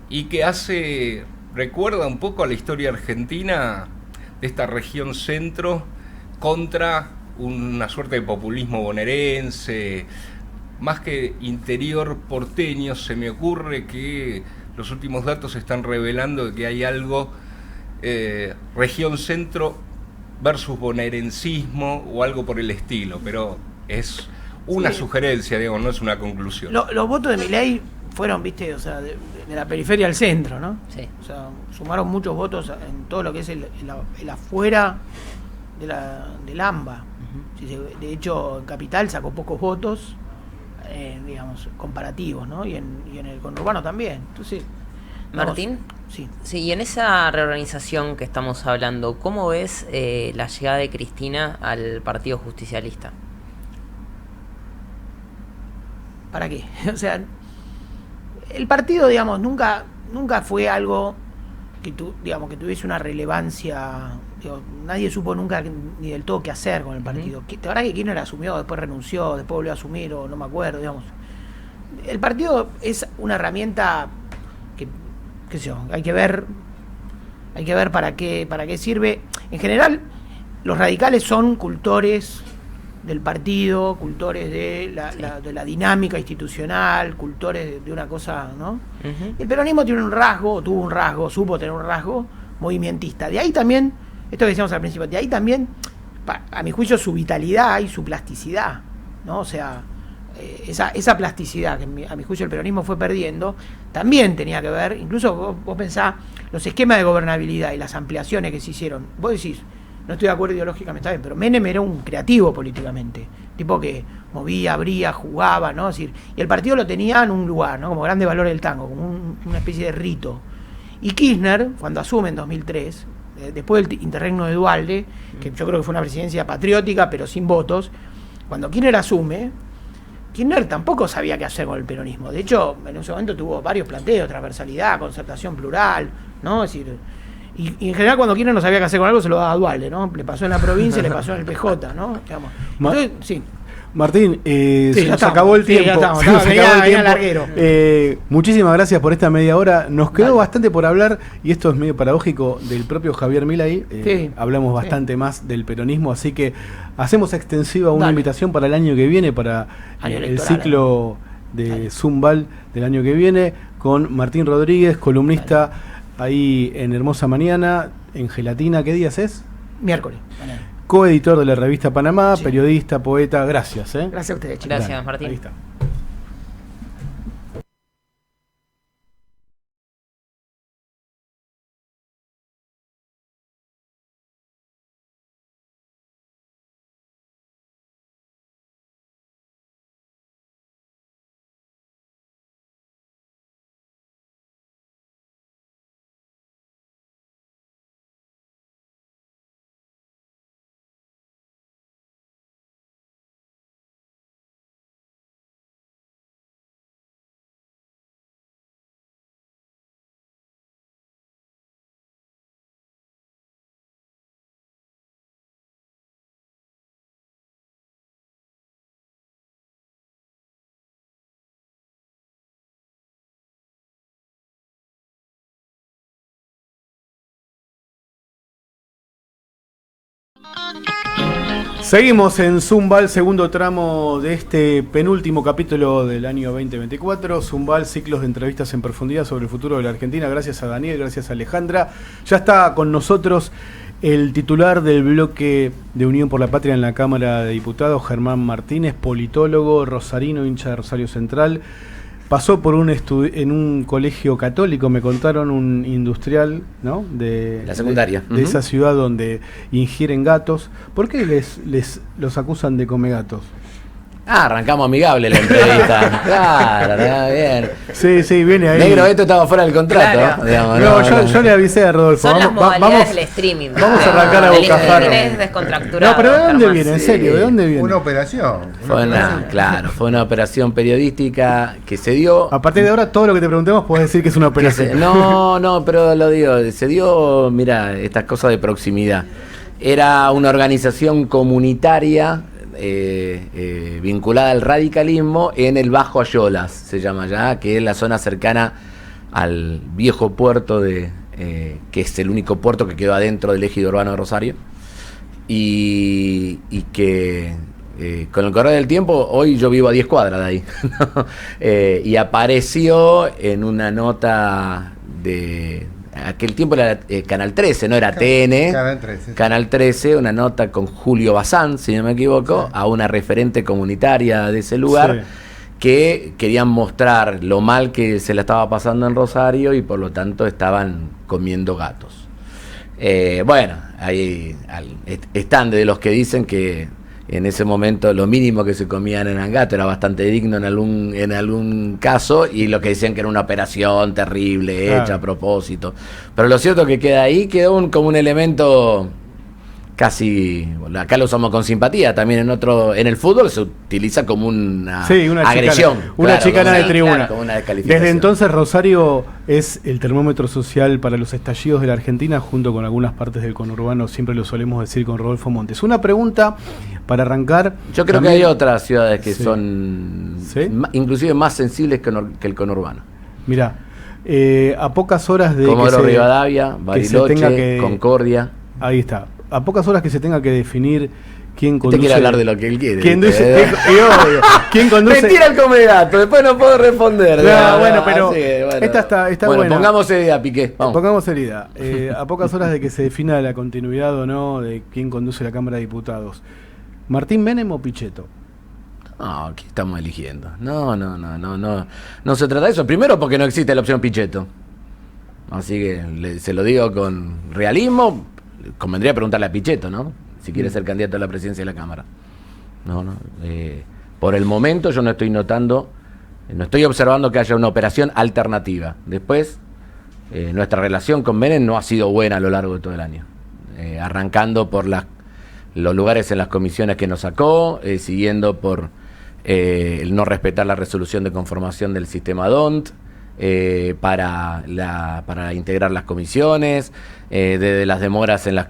Y que recuerda un poco a la historia argentina de esta región centro contra una suerte de populismo bonaerense, más que interior porteño. Se me ocurre que los últimos datos están revelando que hay algo región centro versus bonaerencismo o algo por el estilo, pero es una sugerencia, digamos, no es una conclusión. Los votos de Milei fueron, viste, o sea, de la periferia al centro, ¿no? Sí. O sea, sumaron muchos votos en todo lo que es el afuera del AMBA. De hecho, en Capital sacó pocos votos, digamos, comparativos, ¿no? Y en el conurbano también. Entonces, Martín. Sí. Sí, y en esa reorganización que estamos hablando, ¿cómo ves la llegada de Cristina al Partido Justicialista? ¿Para qué? O sea, el partido, digamos, nunca fue algo que tuviese una relevancia. Digo, nadie supo nunca ni del todo qué hacer con el partido. La verdad que Kirchner asumió, después renunció, después volvió a asumir, o no me acuerdo, digamos. El partido es una herramienta que, qué sé yo, hay que ver para qué sirve. En general, los radicales son cultores del partido, cultores de la dinámica institucional, cultores de una cosa, ¿no? El peronismo tuvo un rasgo, supo tener un rasgo movimentista. De ahí también, esto que decíamos al principio, de ahí también, a mi juicio, su vitalidad y su plasticidad, ¿no? O sea, esa plasticidad que a mi juicio el peronismo fue perdiendo, también tenía que ver, incluso vos pensás, los esquemas de gobernabilidad y las ampliaciones que se hicieron, vos decís, no estoy de acuerdo ideológicamente, está bien, pero Menem era un creativo políticamente, tipo que movía, abría, jugaba, ¿no? Es decir, y el partido lo tenía en un lugar, ¿no? Como grande valor del tango, como una especie de rito. Y Kirchner, cuando asume en 2003, después del interregno de Dualde, que yo creo que fue una presidencia patriótica, pero sin votos, cuando Kirchner asume, Kirchner tampoco sabía qué hacer con el peronismo. De hecho, en ese momento tuvo varios planteos, transversalidad, concertación plural, ¿no? Es decir, y en general cuando Kirchner no sabía qué hacer con algo se lo daba a Dualde, ¿no? Le pasó en la provincia, le pasó en el PJ, ¿no? Digamos. Entonces, sí. Martín, se nos acabó el tiempo. Se nos acabó el tiempo. Muchísimas gracias por esta media hora. Nos quedó bastante por hablar, y esto es medio paradójico, del propio Javier Milei. Hablamos bastante más del peronismo, así que hacemos extensiva una invitación para el año que viene, para el ciclo de Zumbal del año que viene, con Martín Rodríguez, columnista ahí en Hermosa Mañana, en Gelatina. ¿Qué días es? Miércoles. Coeditor de la revista Panamá, periodista, poeta. Gracias. Gracias a ustedes, chicos. Gracias, Martín. Ahí está. Seguimos en Zumbal, segundo tramo de este penúltimo capítulo del año 2024. Zumbal, ciclos de entrevistas en profundidad sobre el futuro de la Argentina. Gracias a Daniel, gracias a Alejandra. Ya está con nosotros el titular del bloque de Unión por la Patria en la Cámara de Diputados, Germán Martínez, politólogo, rosarino, hincha de Rosario Central. Pasó por en un colegio católico, me contaron, un industrial, ¿no? De la secundaria. De esa ciudad donde ingieren gatos. ¿Por qué los acusan de come gatos? Arrancamos amigable la entrevista. Claro, bien. Sí, viene ahí. Negro, esto estaba fuera del contrato. Claro. Digamos, yo le avisé a Rodolfo. Son las modalidades del streaming. Vamos a arrancar a bocajarro. Descontracturado. No, pero ¿de dónde viene? En serio, ¿de dónde viene? Una operación. Fue una operación periodística que se dio. A partir de ahora, todo lo que te preguntemos puedes decir que es una operación. No, pero lo digo, se dio, mira, estas cosas de proximidad. Era una organización comunitaria vinculada al radicalismo en el Bajo Ayolas, se llama ya, que es la zona cercana al viejo puerto que es el único puerto que quedó adentro del ejido urbano de Rosario, y que con el correr del tiempo, hoy yo vivo a 10 cuadras de ahí, ¿no? Y apareció en una nota de aquel tiempo era Canal 13, no era TN. Canal 13, una nota con Julio Bazán, si no me equivoco, a una referente comunitaria de ese lugar, que querían mostrar lo mal que se la estaba pasando en Rosario y por lo tanto estaban comiendo gatos. Bueno, ahí están de los que dicen que en ese momento lo mínimo que se comían eran gatos, era bastante digno en algún caso, y lo que decían que era una operación terrible, hecha a propósito. Pero lo cierto es que quedó como un elemento casi, acá lo usamos con simpatía, también en el fútbol se utiliza como una agresión. Una chicana de tribuna. Como una descalificación. Desde entonces Rosario es el termómetro social para los estallidos de la Argentina, junto con algunas partes del conurbano, siempre lo solemos decir con Rodolfo Montes. Una pregunta para arrancar. Yo creo que hay otras ciudades que son inclusive más sensibles que el conurbano. Mirá, a pocas horas de Comodoro Rivadavia, Bariloche, Concordia. Ahí está. A pocas horas que se tenga que definir quién conduce. Usted quiere hablar de lo que él quiere. ¿Quién conduce? Me tira el comegato, después no puedo responder. Pero esta está buena. Pongamos herida, Piqué. Vamos. Pongamos herida. A pocas horas de que se defina la continuidad o no de quién conduce la Cámara de Diputados. ¿Martín Menem o Pichetto? No, ¿qué estamos eligiendo? No se trata de eso. Primero porque no existe la opción Pichetto. Así que se lo digo con realismo. Convendría preguntarle a Pichetto, ¿no? Si quiere ser candidato a la presidencia de la Cámara. Por el momento yo no estoy observando que haya una operación alternativa. Después, nuestra relación con Menem no ha sido buena a lo largo de todo el año. Arrancando por los lugares en las comisiones que nos sacó, siguiendo por el no respetar la resolución de conformación del sistema DONT, para integrar las comisiones, desde las demoras en la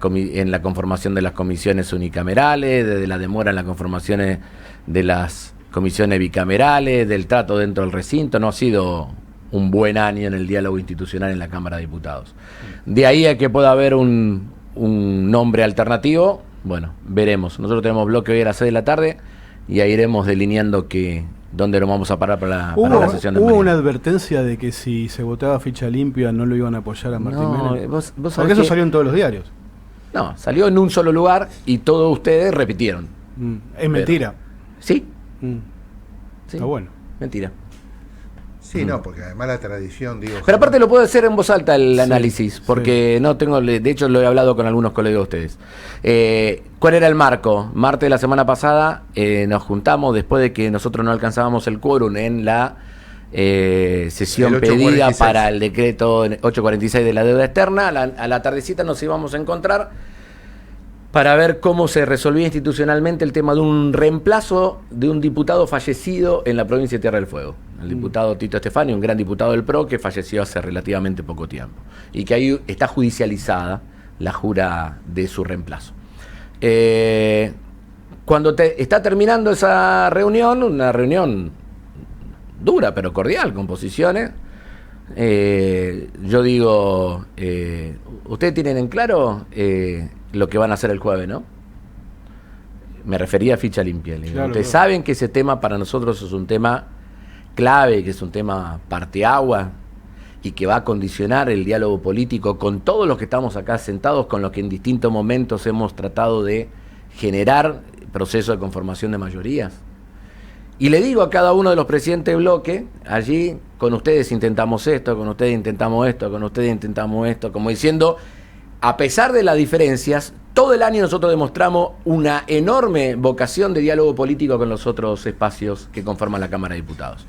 conformación de las comisiones unicamerales, desde la demora en las conformaciones de las comisiones bicamerales, del trato dentro del recinto. No ha sido un buen año en el diálogo institucional en la Cámara de Diputados. De ahí a que pueda haber un nombre alternativo, bueno, veremos. Nosotros tenemos bloque hoy a las 6 de la tarde y ahí iremos delineando dónde nos vamos a parar para la sesión de mañana. ¿Hubo una advertencia de que si se votaba ficha limpia no lo iban a apoyar a Martín Menem? Porque eso salió en todos los diarios. No, salió en un solo lugar y todos ustedes repitieron. Es mentira. Sí. Sí. Está bueno. Mentira. Sí, no, porque además la tradición, Pero aparte lo puedo hacer en voz alta el análisis, porque no tengo, de hecho lo he hablado con algunos colegas de ustedes. ¿Cuál era el marco? Martes de la semana pasada nos juntamos después de que nosotros no alcanzábamos el quórum en la sesión pedida para el decreto 846 de la deuda externa. A la tardecita nos íbamos a encontrar para ver cómo se resolvía institucionalmente el tema de un reemplazo de un diputado fallecido en la provincia de Tierra del Fuego. El diputado Tito Estefani, un gran diputado del PRO que falleció hace relativamente poco tiempo. Y que ahí está judicializada la jura de su reemplazo. Cuando está terminando esa reunión, una reunión dura pero cordial, con posiciones, yo digo, ustedes tienen en claro lo que van a hacer el jueves, ¿no? Me refería a ficha limpia. Claro, Ustedes saben que ese tema para nosotros es un tema clave, que es un tema parteagua y que va a condicionar el diálogo político con todos los que estamos acá sentados, con los que en distintos momentos hemos tratado de generar proceso de conformación de mayorías. Y le digo a cada uno de los presidentes de bloque, allí con ustedes intentamos esto, con ustedes intentamos esto, con ustedes intentamos esto, como diciendo, a pesar de las diferencias, todo el año nosotros demostramos una enorme vocación de diálogo político con los otros espacios que conforman la Cámara de Diputados.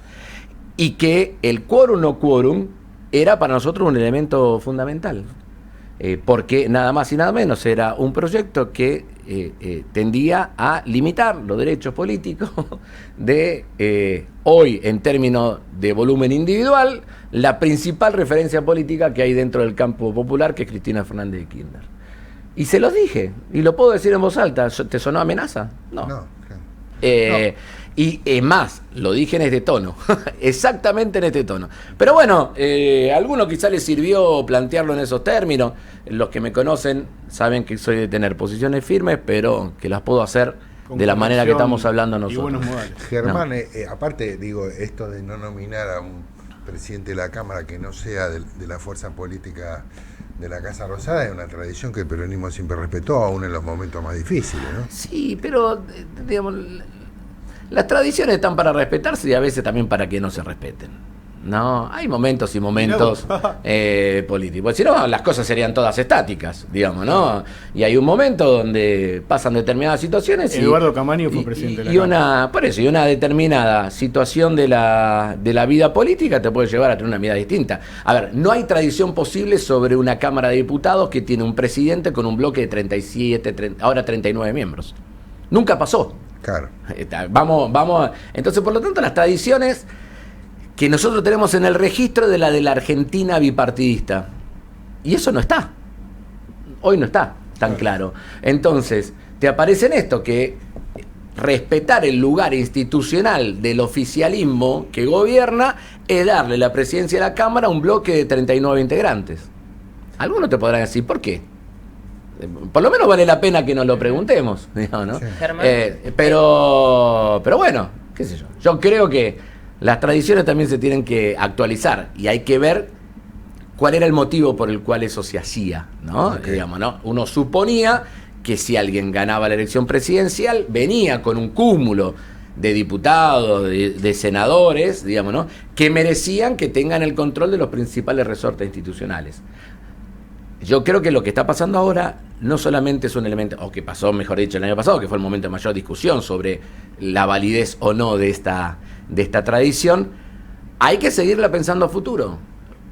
Y que el quórum no quórum era para nosotros un elemento fundamental. Porque nada más y nada menos era un proyecto que tendía a limitar los derechos políticos de hoy, en términos de volumen individual, la principal referencia política que hay dentro del campo popular, que es Cristina Fernández de Kirchner. Y se los dije, y lo puedo decir en voz alta. ¿Te sonó amenaza? No. No. Y es más, lo dije en este tono, exactamente en este tono. Pero bueno, a algunos quizá les sirvió plantearlo en esos términos. Los que me conocen saben que soy de tener posiciones firmes, pero que las puedo hacer de la manera que estamos hablando nosotros. Y buenos modales. Germán, aparte, digo, esto de no nominar a un presidente de la Cámara que no sea de la fuerza política de la Casa Rosada es una tradición que el peronismo siempre respetó, aún en los momentos más difíciles, ¿no? Sí, pero, digamos, las tradiciones están para respetarse y a veces también para que no se respeten. No, hay momentos y momentos políticos. Si no, las cosas serían todas estáticas, digamos, ¿no? Y hay un momento donde pasan determinadas situaciones. Eduardo Camaño fue presidente de la Cámara. Por eso, y una determinada situación de la vida política te puede llevar a tener una mirada distinta. A ver, no hay tradición posible sobre una Cámara de Diputados que tiene un presidente con un bloque de 37, ahora 39 miembros. Nunca pasó. Claro. Vamos. Entonces, por lo tanto, las tradiciones que nosotros tenemos en el registro de la Argentina bipartidista. Y eso no está. Hoy no está tan claro. Entonces, te aparece en esto que respetar el lugar institucional del oficialismo que gobierna es darle la presidencia de la Cámara a un bloque de 39 integrantes. Algunos te podrán decir, ¿por qué? Por lo menos vale la pena que nos lo preguntemos, digamos, ¿no? Sí. Pero bueno, qué sé yo. Yo creo que las tradiciones también se tienen que actualizar y hay que ver cuál era el motivo por el cual eso se hacía, ¿no? Okay. Digamos, ¿no? Uno suponía que si alguien ganaba la elección presidencial venía con un cúmulo de diputados, de senadores, digamos, ¿no? Que merecían que tengan el control de los principales resortes institucionales. Yo creo que lo que está pasando ahora no solamente es un elemento, o que pasó, mejor dicho, el año pasado, que fue el momento de mayor discusión sobre la validez o no de esta tradición, hay que seguirla pensando a futuro,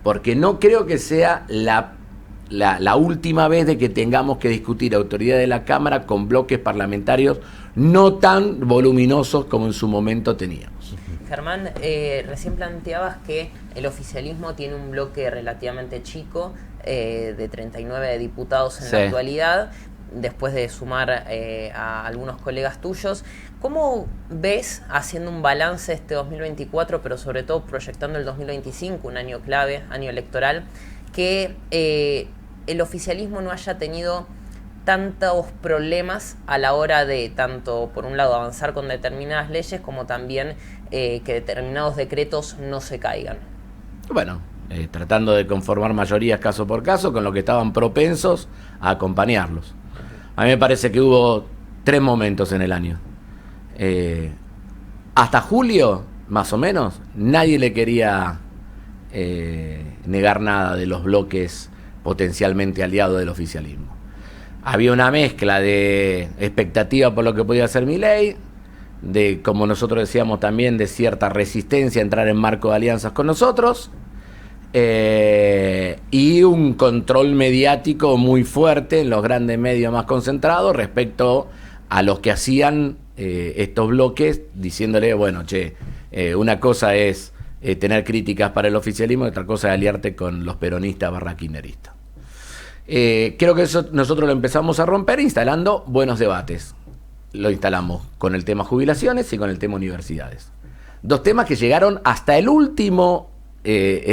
porque no creo que sea la última vez de que tengamos que discutir autoridad de la Cámara con bloques parlamentarios no tan voluminosos como en su momento teníamos. Germán, recién planteabas que el oficialismo tiene un bloque relativamente chico, de 39 diputados en la actualidad, después de sumar a algunos colegas tuyos. ¿Cómo ves, haciendo un balance de este 2024, pero sobre todo proyectando el 2025, un año clave, año electoral, que el oficialismo no haya tenido tantos problemas a la hora de, tanto por un lado, avanzar con determinadas leyes, como también que determinados decretos no se caigan? Bueno, tratando de conformar mayorías caso por caso con los que estaban propensos a acompañarlos. A mí me parece que hubo 3 momentos en el año. Hasta julio, más o menos, nadie le quería negar nada de los bloques potencialmente aliados del oficialismo. Había una mezcla de expectativa por lo que podía hacer Milei, de, como nosotros decíamos también, de cierta resistencia a entrar en marco de alianzas con nosotros, y un control mediático muy fuerte en los grandes medios más concentrados respecto a los que hacían estos bloques, diciéndole, bueno, una cosa es tener críticas para el oficialismo y otra cosa es aliarte con los peronistas /kirchneristas. Creo que eso nosotros lo empezamos a romper instalando buenos debates. Lo instalamos con el tema jubilaciones y con el tema universidades. 2 temas que llegaron hasta el último,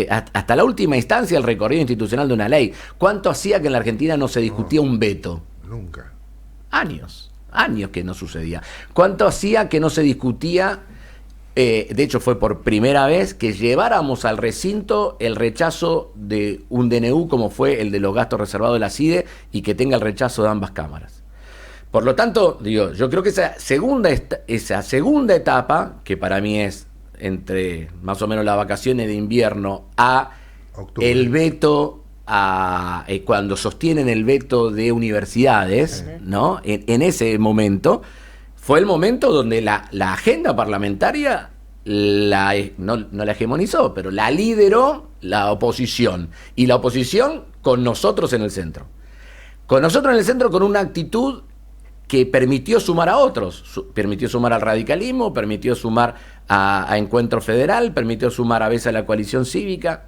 hasta la última instancia del recorrido institucional de una ley. ¿Cuánto hacía que en la Argentina no se discutía un veto? Nunca. Años. años que no sucedía. ¿Cuánto hacía que no se discutía? De hecho, fue por primera vez que lleváramos al recinto el rechazo de un DNU como fue el de los gastos reservados de la CIDE y que tenga el rechazo de ambas cámaras. Por lo tanto, digo, yo creo que esa segunda etapa, que para mí es entre más o menos las vacaciones de invierno a octubre, el veto, cuando sostienen el veto de universidades, ¿no? En ese momento, fue el momento donde la agenda parlamentaria no la hegemonizó, pero la lideró la oposición. Y la oposición con nosotros en el centro. Con nosotros en el centro con una actitud que permitió sumar a otros. Permitió sumar al radicalismo, permitió sumar a Encuentro Federal, permitió sumar a veces a la coalición cívica.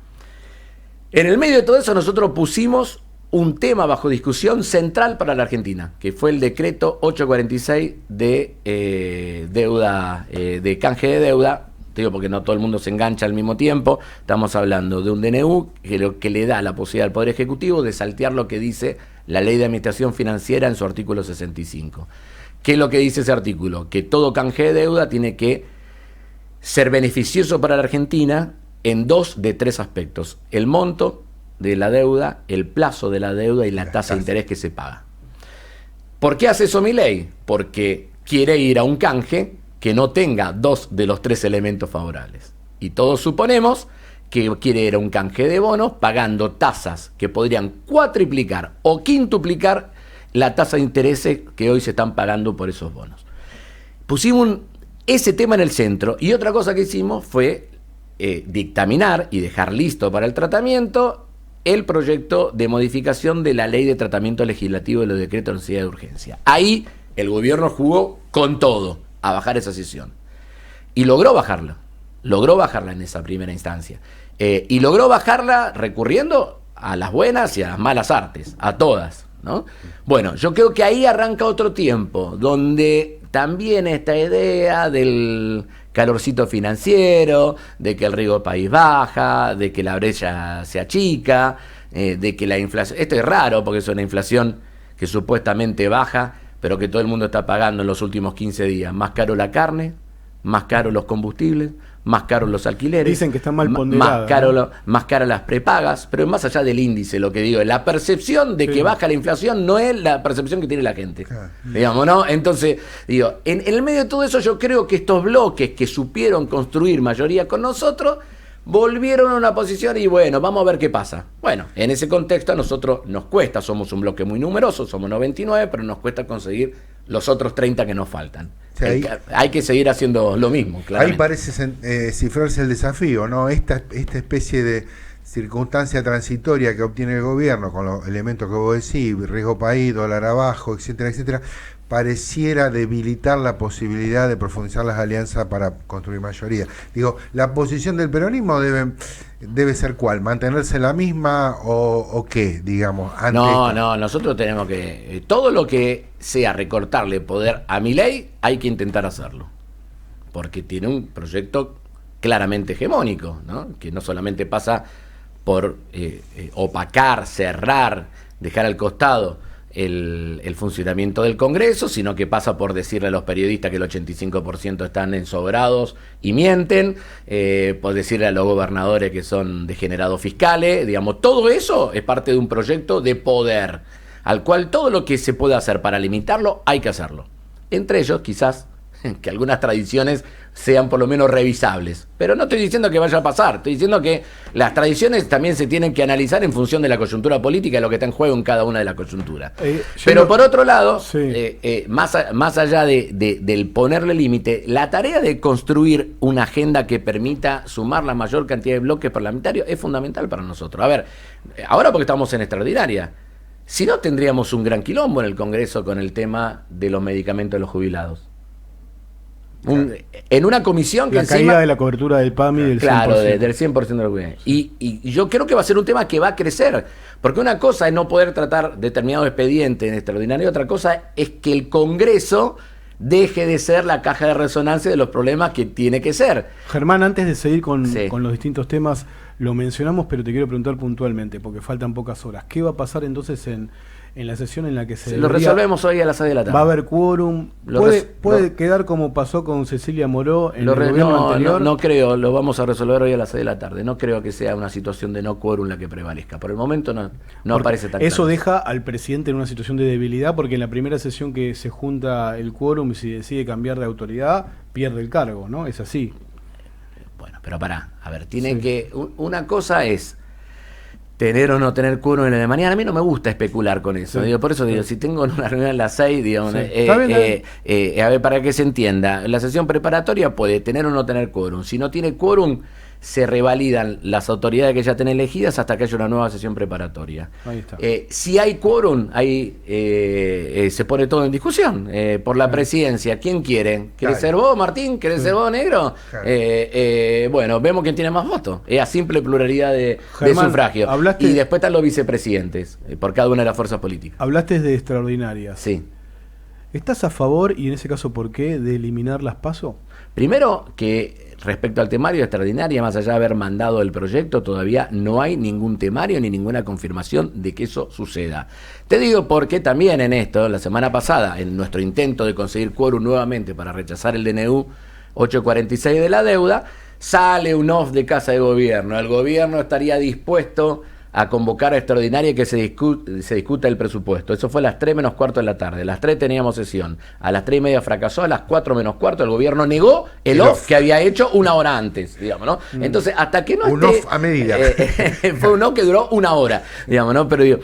En el medio de todo eso nosotros pusimos un tema bajo discusión central para la Argentina, que fue el decreto 846 de deuda, de canje de deuda. Te digo porque no todo el mundo se engancha al mismo tiempo. Estamos hablando de un DNU que le da la posibilidad al Poder Ejecutivo de saltear lo que dice la Ley de Administración Financiera en su artículo 65. ¿Qué es lo que dice ese artículo? Que todo canje de deuda tiene que ser beneficioso para la Argentina en 2 de 3 aspectos: el monto de la deuda, el plazo de la deuda y la tasa de interés que se paga. ¿Por qué hace eso Milei? Porque quiere ir a un canje que no tenga 2 de los 3 elementos favorables. Y todos suponemos que quiere ir a un canje de bonos pagando tasas que podrían cuatriplicar o quintuplicar la tasa de interés que hoy se están pagando por esos bonos. Pusimos ese tema en el centro, y otra cosa que hicimos fue dictaminar y dejar listo para el tratamiento el proyecto de modificación de la Ley de Tratamiento Legislativo de los Decretos de Necesidad de Urgencia. Ahí el gobierno jugó con todo a bajar esa sesión. Y logró bajarla en esa primera instancia. Y logró bajarla recurriendo a las buenas y a las malas artes, a todas, ¿no? Bueno, yo creo que ahí arranca otro tiempo, donde también esta idea del calorcito financiero, de que el riesgo del país baja, de que la brecha se achica, de que la inflación... Esto es raro porque es una inflación que supuestamente baja, pero que todo el mundo está pagando en los últimos 15 días. Más caro la carne, más caro los combustibles, más caros los alquileres. Dicen que está mal ponderada. Más caras las prepagas, pero más allá del índice, lo que digo, la percepción de que baja la inflación no es la percepción que tiene la gente. Digamos, ¿no? Entonces, digo, en el medio de todo eso yo creo que estos bloques que supieron construir mayoría con nosotros, volvieron a una posición y bueno, vamos a ver qué pasa. Bueno, en ese contexto a nosotros nos cuesta, somos un bloque muy numeroso, somos 99, pero nos cuesta conseguir los otros 30 que nos faltan. Sí, hay que seguir haciendo lo mismo, claramente. Ahí parece cifrarse el desafío, ¿no? Esta especie de circunstancia transitoria que obtiene el gobierno con los elementos que vos decís, riesgo país, dólar abajo, etcétera, etcétera, pareciera debilitar la posibilidad de profundizar las alianzas para construir mayoría. Digo, ¿la posición del peronismo debe ser cuál? ¿Mantenerse la misma o qué, digamos? No, nosotros tenemos que... todo lo que sea recortarle poder a Milei, hay que intentar hacerlo. Porque tiene un proyecto claramente hegemónico, ¿no? Que no solamente pasa por opacar, cerrar, dejar al costado el funcionamiento del Congreso, sino que pasa por decirle a los periodistas que el 85% están ensobrados y mienten, por decirle a los gobernadores que son degenerados fiscales, digamos, todo eso es parte de un proyecto de poder, al cual todo lo que se puede hacer para limitarlo, hay que hacerlo. Entre ellos, quizás, que algunas tradiciones sean por lo menos revisables. Pero no estoy diciendo que vaya a pasar, estoy diciendo que las tradiciones también se tienen que analizar en función de la coyuntura política y lo que está en juego en cada una de las coyunturas. Pero por otro lado, sí, más allá del ponerle límite, la tarea de construir una agenda que permita sumar la mayor cantidad de bloques parlamentarios es fundamental para nosotros. A ver, ahora porque estamos en extraordinaria, si no tendríamos un gran quilombo en el Congreso con el tema de los medicamentos de los jubilados. En una comisión que la caída de la cobertura del PAMI del 100%. Claro, del 100% de los gobiernos. Y yo creo que va a ser un tema que va a crecer, porque una cosa es no poder tratar determinado expediente en extraordinario, otra cosa es que el Congreso deje de ser la caja de resonancia de los problemas que tiene que ser. Germán, antes de seguir con los distintos temas, lo mencionamos, pero te quiero preguntar puntualmente, porque faltan pocas horas. ¿Qué va a pasar entonces en en la sesión en la que lo resolvemos hoy a las 6 de la tarde. Va a haber quórum. ¿Puede quedar como pasó con Cecilia Moró en el gobierno anterior? No creo, lo vamos a resolver hoy a las 6 de la tarde. No creo que sea una situación de no quórum la que prevalezca. Por el momento no aparece tan eso claro. Deja al presidente en una situación de debilidad, porque en la primera sesión que se junta el quórum y si decide cambiar de autoridad, pierde el cargo, ¿no? Es así. Bueno, pero pará, a ver, una cosa es tener o no tener quórum en la de mañana. A mí no me gusta especular con eso. Sí. Por eso digo, si tengo una reunión a las 6, digamos, Sí. a ver, para que se entienda, la sesión preparatoria puede tener o no tener quórum. Si no tiene quórum, se revalidan las autoridades que ya estén elegidas hasta que haya una nueva sesión preparatoria. Ahí está. Si hay quórum, ahí se pone todo en discusión por la presidencia. ¿Quién quiere? ¿Querés ser vos, Martín? ¿Querés ser vos, negro? Claro. Bueno, vemos quién tiene más votos. Es a simple pluralidad de Germán, sufragio. Y después están los vicepresidentes, por cada una de las fuerzas políticas. Hablaste de extraordinarias. Sí. ¿Estás a favor, y en ese caso por qué, de eliminar las PASO? Primero, que respecto al temario extraordinaria, más allá de haber mandado el proyecto, todavía no hay ningún temario ni ninguna confirmación de que eso suceda. Te digo porque también en esto, la semana pasada, en nuestro intento de conseguir quórum nuevamente para rechazar el DNU 846 de la deuda, sale un off de Casa de Gobierno. El gobierno estaría dispuesto a convocar a extraordinaria y que se discuta el presupuesto. Eso fue a las 3 menos cuarto de la tarde. A las 3 teníamos sesión. A las 3 y media fracasó. A las 4 menos cuarto el gobierno negó el off que había hecho una hora antes, digamos, ¿no? Entonces, hasta que no un off a medida. Fue un off que duró una hora, digamos, ¿no? Pero digo,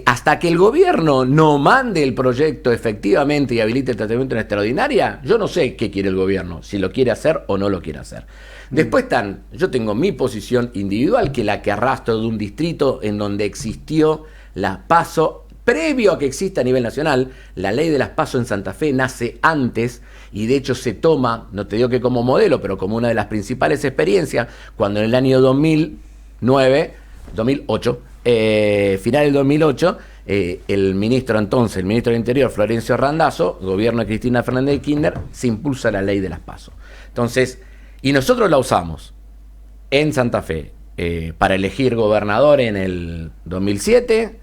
hasta que el gobierno no mande el proyecto efectivamente y habilite el tratamiento en extraordinaria, yo no sé qué quiere el gobierno, si lo quiere hacer o no lo quiere hacer. Después yo tengo mi posición individual, que la que arrastro de un distrito en donde existió la PASO, previo a que exista a nivel nacional. La ley de las PASO en Santa Fe nace antes y de hecho se toma, no te digo que como modelo, pero como una de las principales experiencias, cuando en el año 2008, final del 2008, el ministro del Interior, Florencio Randazzo, gobierno de Cristina Fernández de Kirchner, se impulsa la ley de las PASO. Entonces, y nosotros la usamos en Santa Fe para elegir gobernador en el 2007,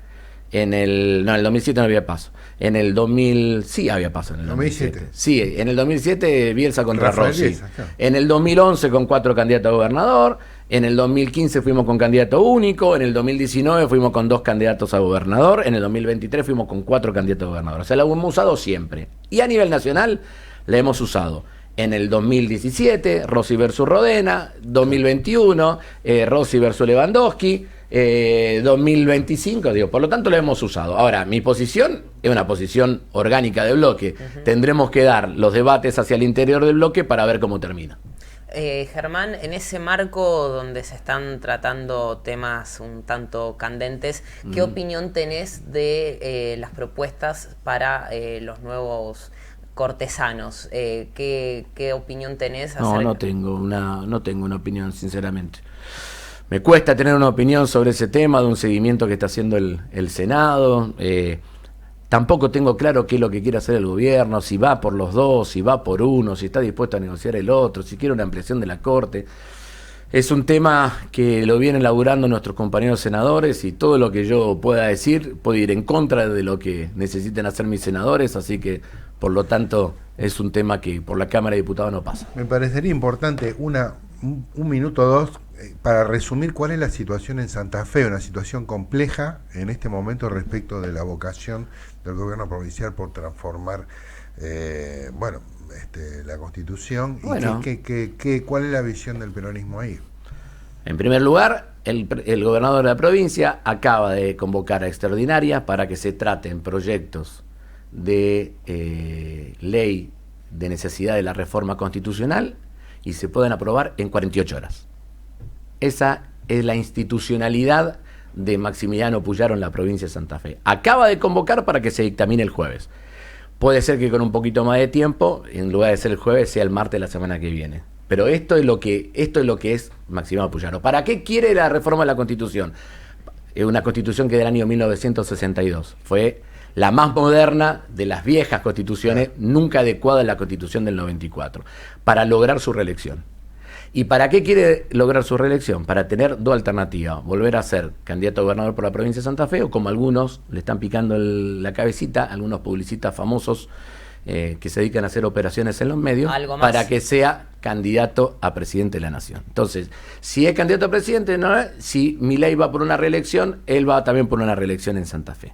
en el 2007 no había PASO. En el 2000 sí había PASO en el 2007. Sí, en el 2007 Bielsa contra Rossi. Claro. En el 2011 con 4 candidatos a gobernador. En el 2015 fuimos con candidato único. En el 2019 fuimos con 2 candidatos a gobernador. En el 2023 fuimos con 4 candidatos a gobernador. O sea, la hemos usado siempre. Y a nivel nacional la hemos usado. En el 2017, Rossi versus Rodena. 2021, Rossi versus Lewandowski. 2025, digo, por lo tanto lo hemos usado. Ahora, mi posición es una posición orgánica de bloque. Tendremos que dar los debates hacia el interior del bloque para ver cómo termina. Germán, en ese marco donde se están tratando temas un tanto candentes, ¿qué opinión tenés de las propuestas para los nuevos cortesanos? ¿Qué opinión tenés? No tengo una opinión, sinceramente. Me cuesta tener una opinión sobre ese tema, de un seguimiento que está haciendo el Senado. Tampoco tengo claro qué es lo que quiere hacer el gobierno, si va por los dos, si va por uno, si está dispuesto a negociar el otro, si quiere una ampliación de la Corte. Es un tema que lo vienen laburando nuestros compañeros senadores y todo lo que yo pueda decir puede ir en contra de lo que necesiten hacer mis senadores, así que por lo tanto es un tema que por la Cámara de Diputados no pasa. Me parecería importante un minuto o dos para resumir cuál es la situación en Santa Fe, una situación compleja en este momento respecto de la vocación del gobierno provincial por transformar la Constitución. Bueno. ¿Y cuál es la visión del peronismo ahí? En primer lugar, el gobernador de la provincia acaba de convocar a extraordinaria para que se traten proyectos de ley de necesidad de la reforma constitucional y se puedan aprobar en 48 horas. Esa es la institucionalidad de Maximiliano Puyaro en la provincia de Santa Fe. Acaba de convocar para que se dictamine el jueves. Puede ser que con un poquito más de tiempo, en lugar de ser el jueves, sea el martes de la semana que viene. Pero esto es lo que es Maximiliano Puyaro. ¿Para qué quiere la reforma de la Constitución? Es una Constitución que es del año 1962. Fue la más moderna de las viejas constituciones, nunca adecuada a la Constitución del 94, para lograr su reelección. ¿Y para qué quiere lograr su reelección? Para tener dos alternativas, volver a ser candidato a gobernador por la provincia de Santa Fe, o como algunos le están picando la cabecita, algunos publicistas famosos que se dedican a hacer operaciones en los medios, para que sea candidato a presidente de la nación. Entonces, si es candidato a presidente, no, si Milei va por una reelección, él va también por una reelección en Santa Fe.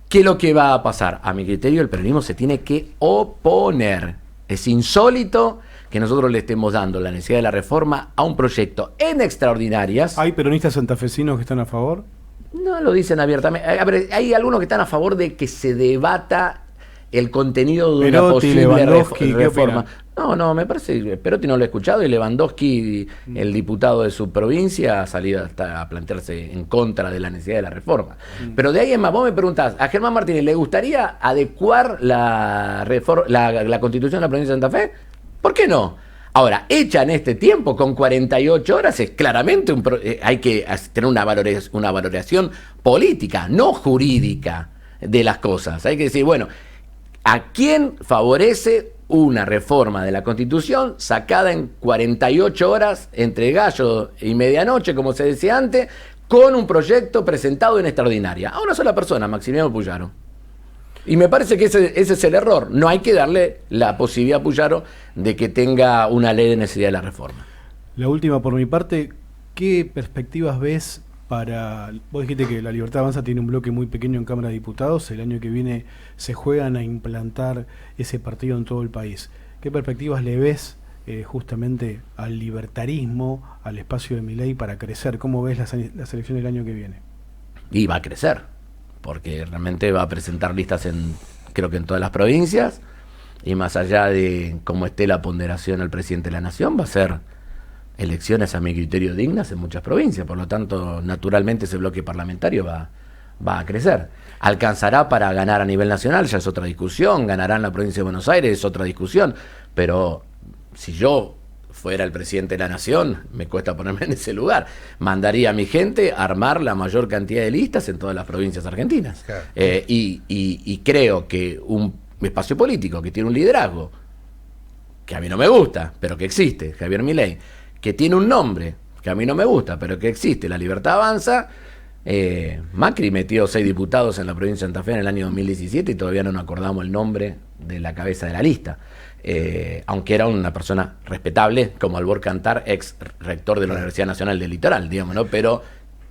¿Qué es lo que va a pasar? A mi criterio, el peronismo se tiene que oponer. Es insólito que nosotros le estemos dando la necesidad de la reforma a un proyecto en extraordinarias. ¿Hay peronistas santafesinos que están a favor? No lo dicen abiertamente. A ver, hay algunos que están a favor de que se debata el contenido de una posible reforma. No, me parece que Perotti no lo he escuchado, y Lewandowski, el diputado de su provincia, ha salido hasta a plantearse en contra de la necesidad de la reforma. Pero de ahí en más, vos me preguntás, ¿a Germán Martínez le gustaría adecuar la Constitución de la provincia de Santa Fe? ¿Por qué no? Ahora, hecha en este tiempo, con 48 horas, es claramente hay que tener una valoración política, no jurídica de las cosas. Hay que decir, bueno, ¿a quién favorece una reforma de la Constitución sacada en 48 horas entre gallo y medianoche, como se decía antes, con un proyecto presentado en extraordinaria? A una sola persona, Maximiliano Puyaro. Y me parece que ese es el error. No hay que darle la posibilidad a Puyaro de que tenga una ley de necesidad de la reforma. La última por mi parte, ¿qué perspectivas ves para... Vos dijiste que la Libertad Avanza tiene un bloque muy pequeño en Cámara de Diputados, el año que viene se juegan a implantar ese partido en todo el país. ¿Qué perspectivas le ves justamente al libertarismo, al espacio de Milei para crecer? ¿Cómo ves las elecciones del año que viene? Y va a crecer, porque realmente va a presentar listas creo que en todas las provincias, y más allá de cómo esté la ponderación al presidente de la nación, va a ser elecciones a mi criterio dignas en muchas provincias. Por lo tanto, naturalmente ese bloque parlamentario va a crecer. ¿Alcanzará para ganar a nivel nacional? Ya es otra discusión. ¿Ganará en la provincia de Buenos Aires? Es otra discusión. Pero si yo fuera el presidente de la nación, me cuesta ponerme en ese lugar, mandaría a mi gente a armar la mayor cantidad de listas en todas las provincias argentinas. Claro. Y creo que un espacio político que tiene un liderazgo, que a mí no me gusta, pero que existe, Javier Milei, que tiene un nombre, que a mí no me gusta, pero que existe, La Libertad Avanza. Macri metió 6 diputados en la provincia de Santa Fe en el año 2017 y todavía no nos acordamos el nombre de la cabeza de la lista. Aunque era una persona respetable, como Albor Cantar, ex rector de la Universidad Nacional del Litoral, digamos, ¿no? Pero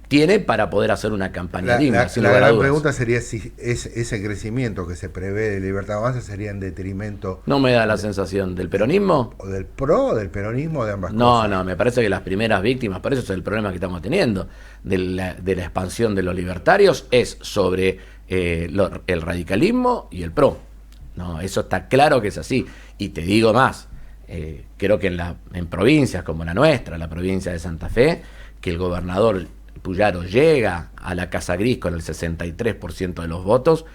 tiene para poder hacer una campaña digna. La gran pregunta sería si ese crecimiento que se prevé de Libertad Avanza sería en detrimento... No me da la sensación del peronismo. O del PRO, del peronismo, de ambas cosas. No, me parece que las primeras víctimas, por eso es el problema que estamos teniendo, de la expansión de los libertarios, es sobre el radicalismo y el PRO. No, eso está claro que es así. Y te digo más, creo que en provincias como la nuestra, la provincia de Santa Fe, que el gobernador Puyaro llega a la Casa Gris con el 63% de los votos,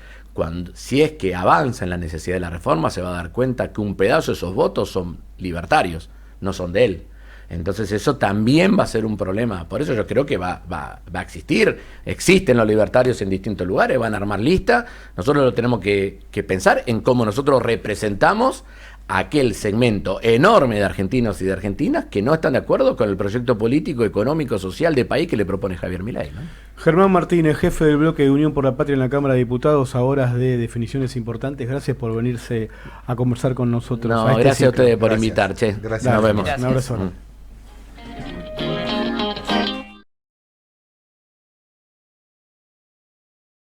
si es que avanza en la necesidad de la reforma, se va a dar cuenta que un pedazo de esos votos son libertarios, no son de él. Entonces eso también va a ser un problema. Por eso yo creo que va a existir. Existen los libertarios en distintos lugares, van a armar listas. Nosotros lo tenemos que pensar en cómo nosotros representamos a aquel segmento enorme de argentinos y de argentinas que no están de acuerdo con el proyecto político, económico, social de país que le propone Javier Milei, ¿no? Germán Martínez, jefe del bloque de Unión por la Patria en la Cámara de Diputados, a horas de definiciones importantes. Gracias por venirse a conversar con nosotros. No, gracias a ustedes por invitar, che. Gracias. Nos vemos. Un abrazo.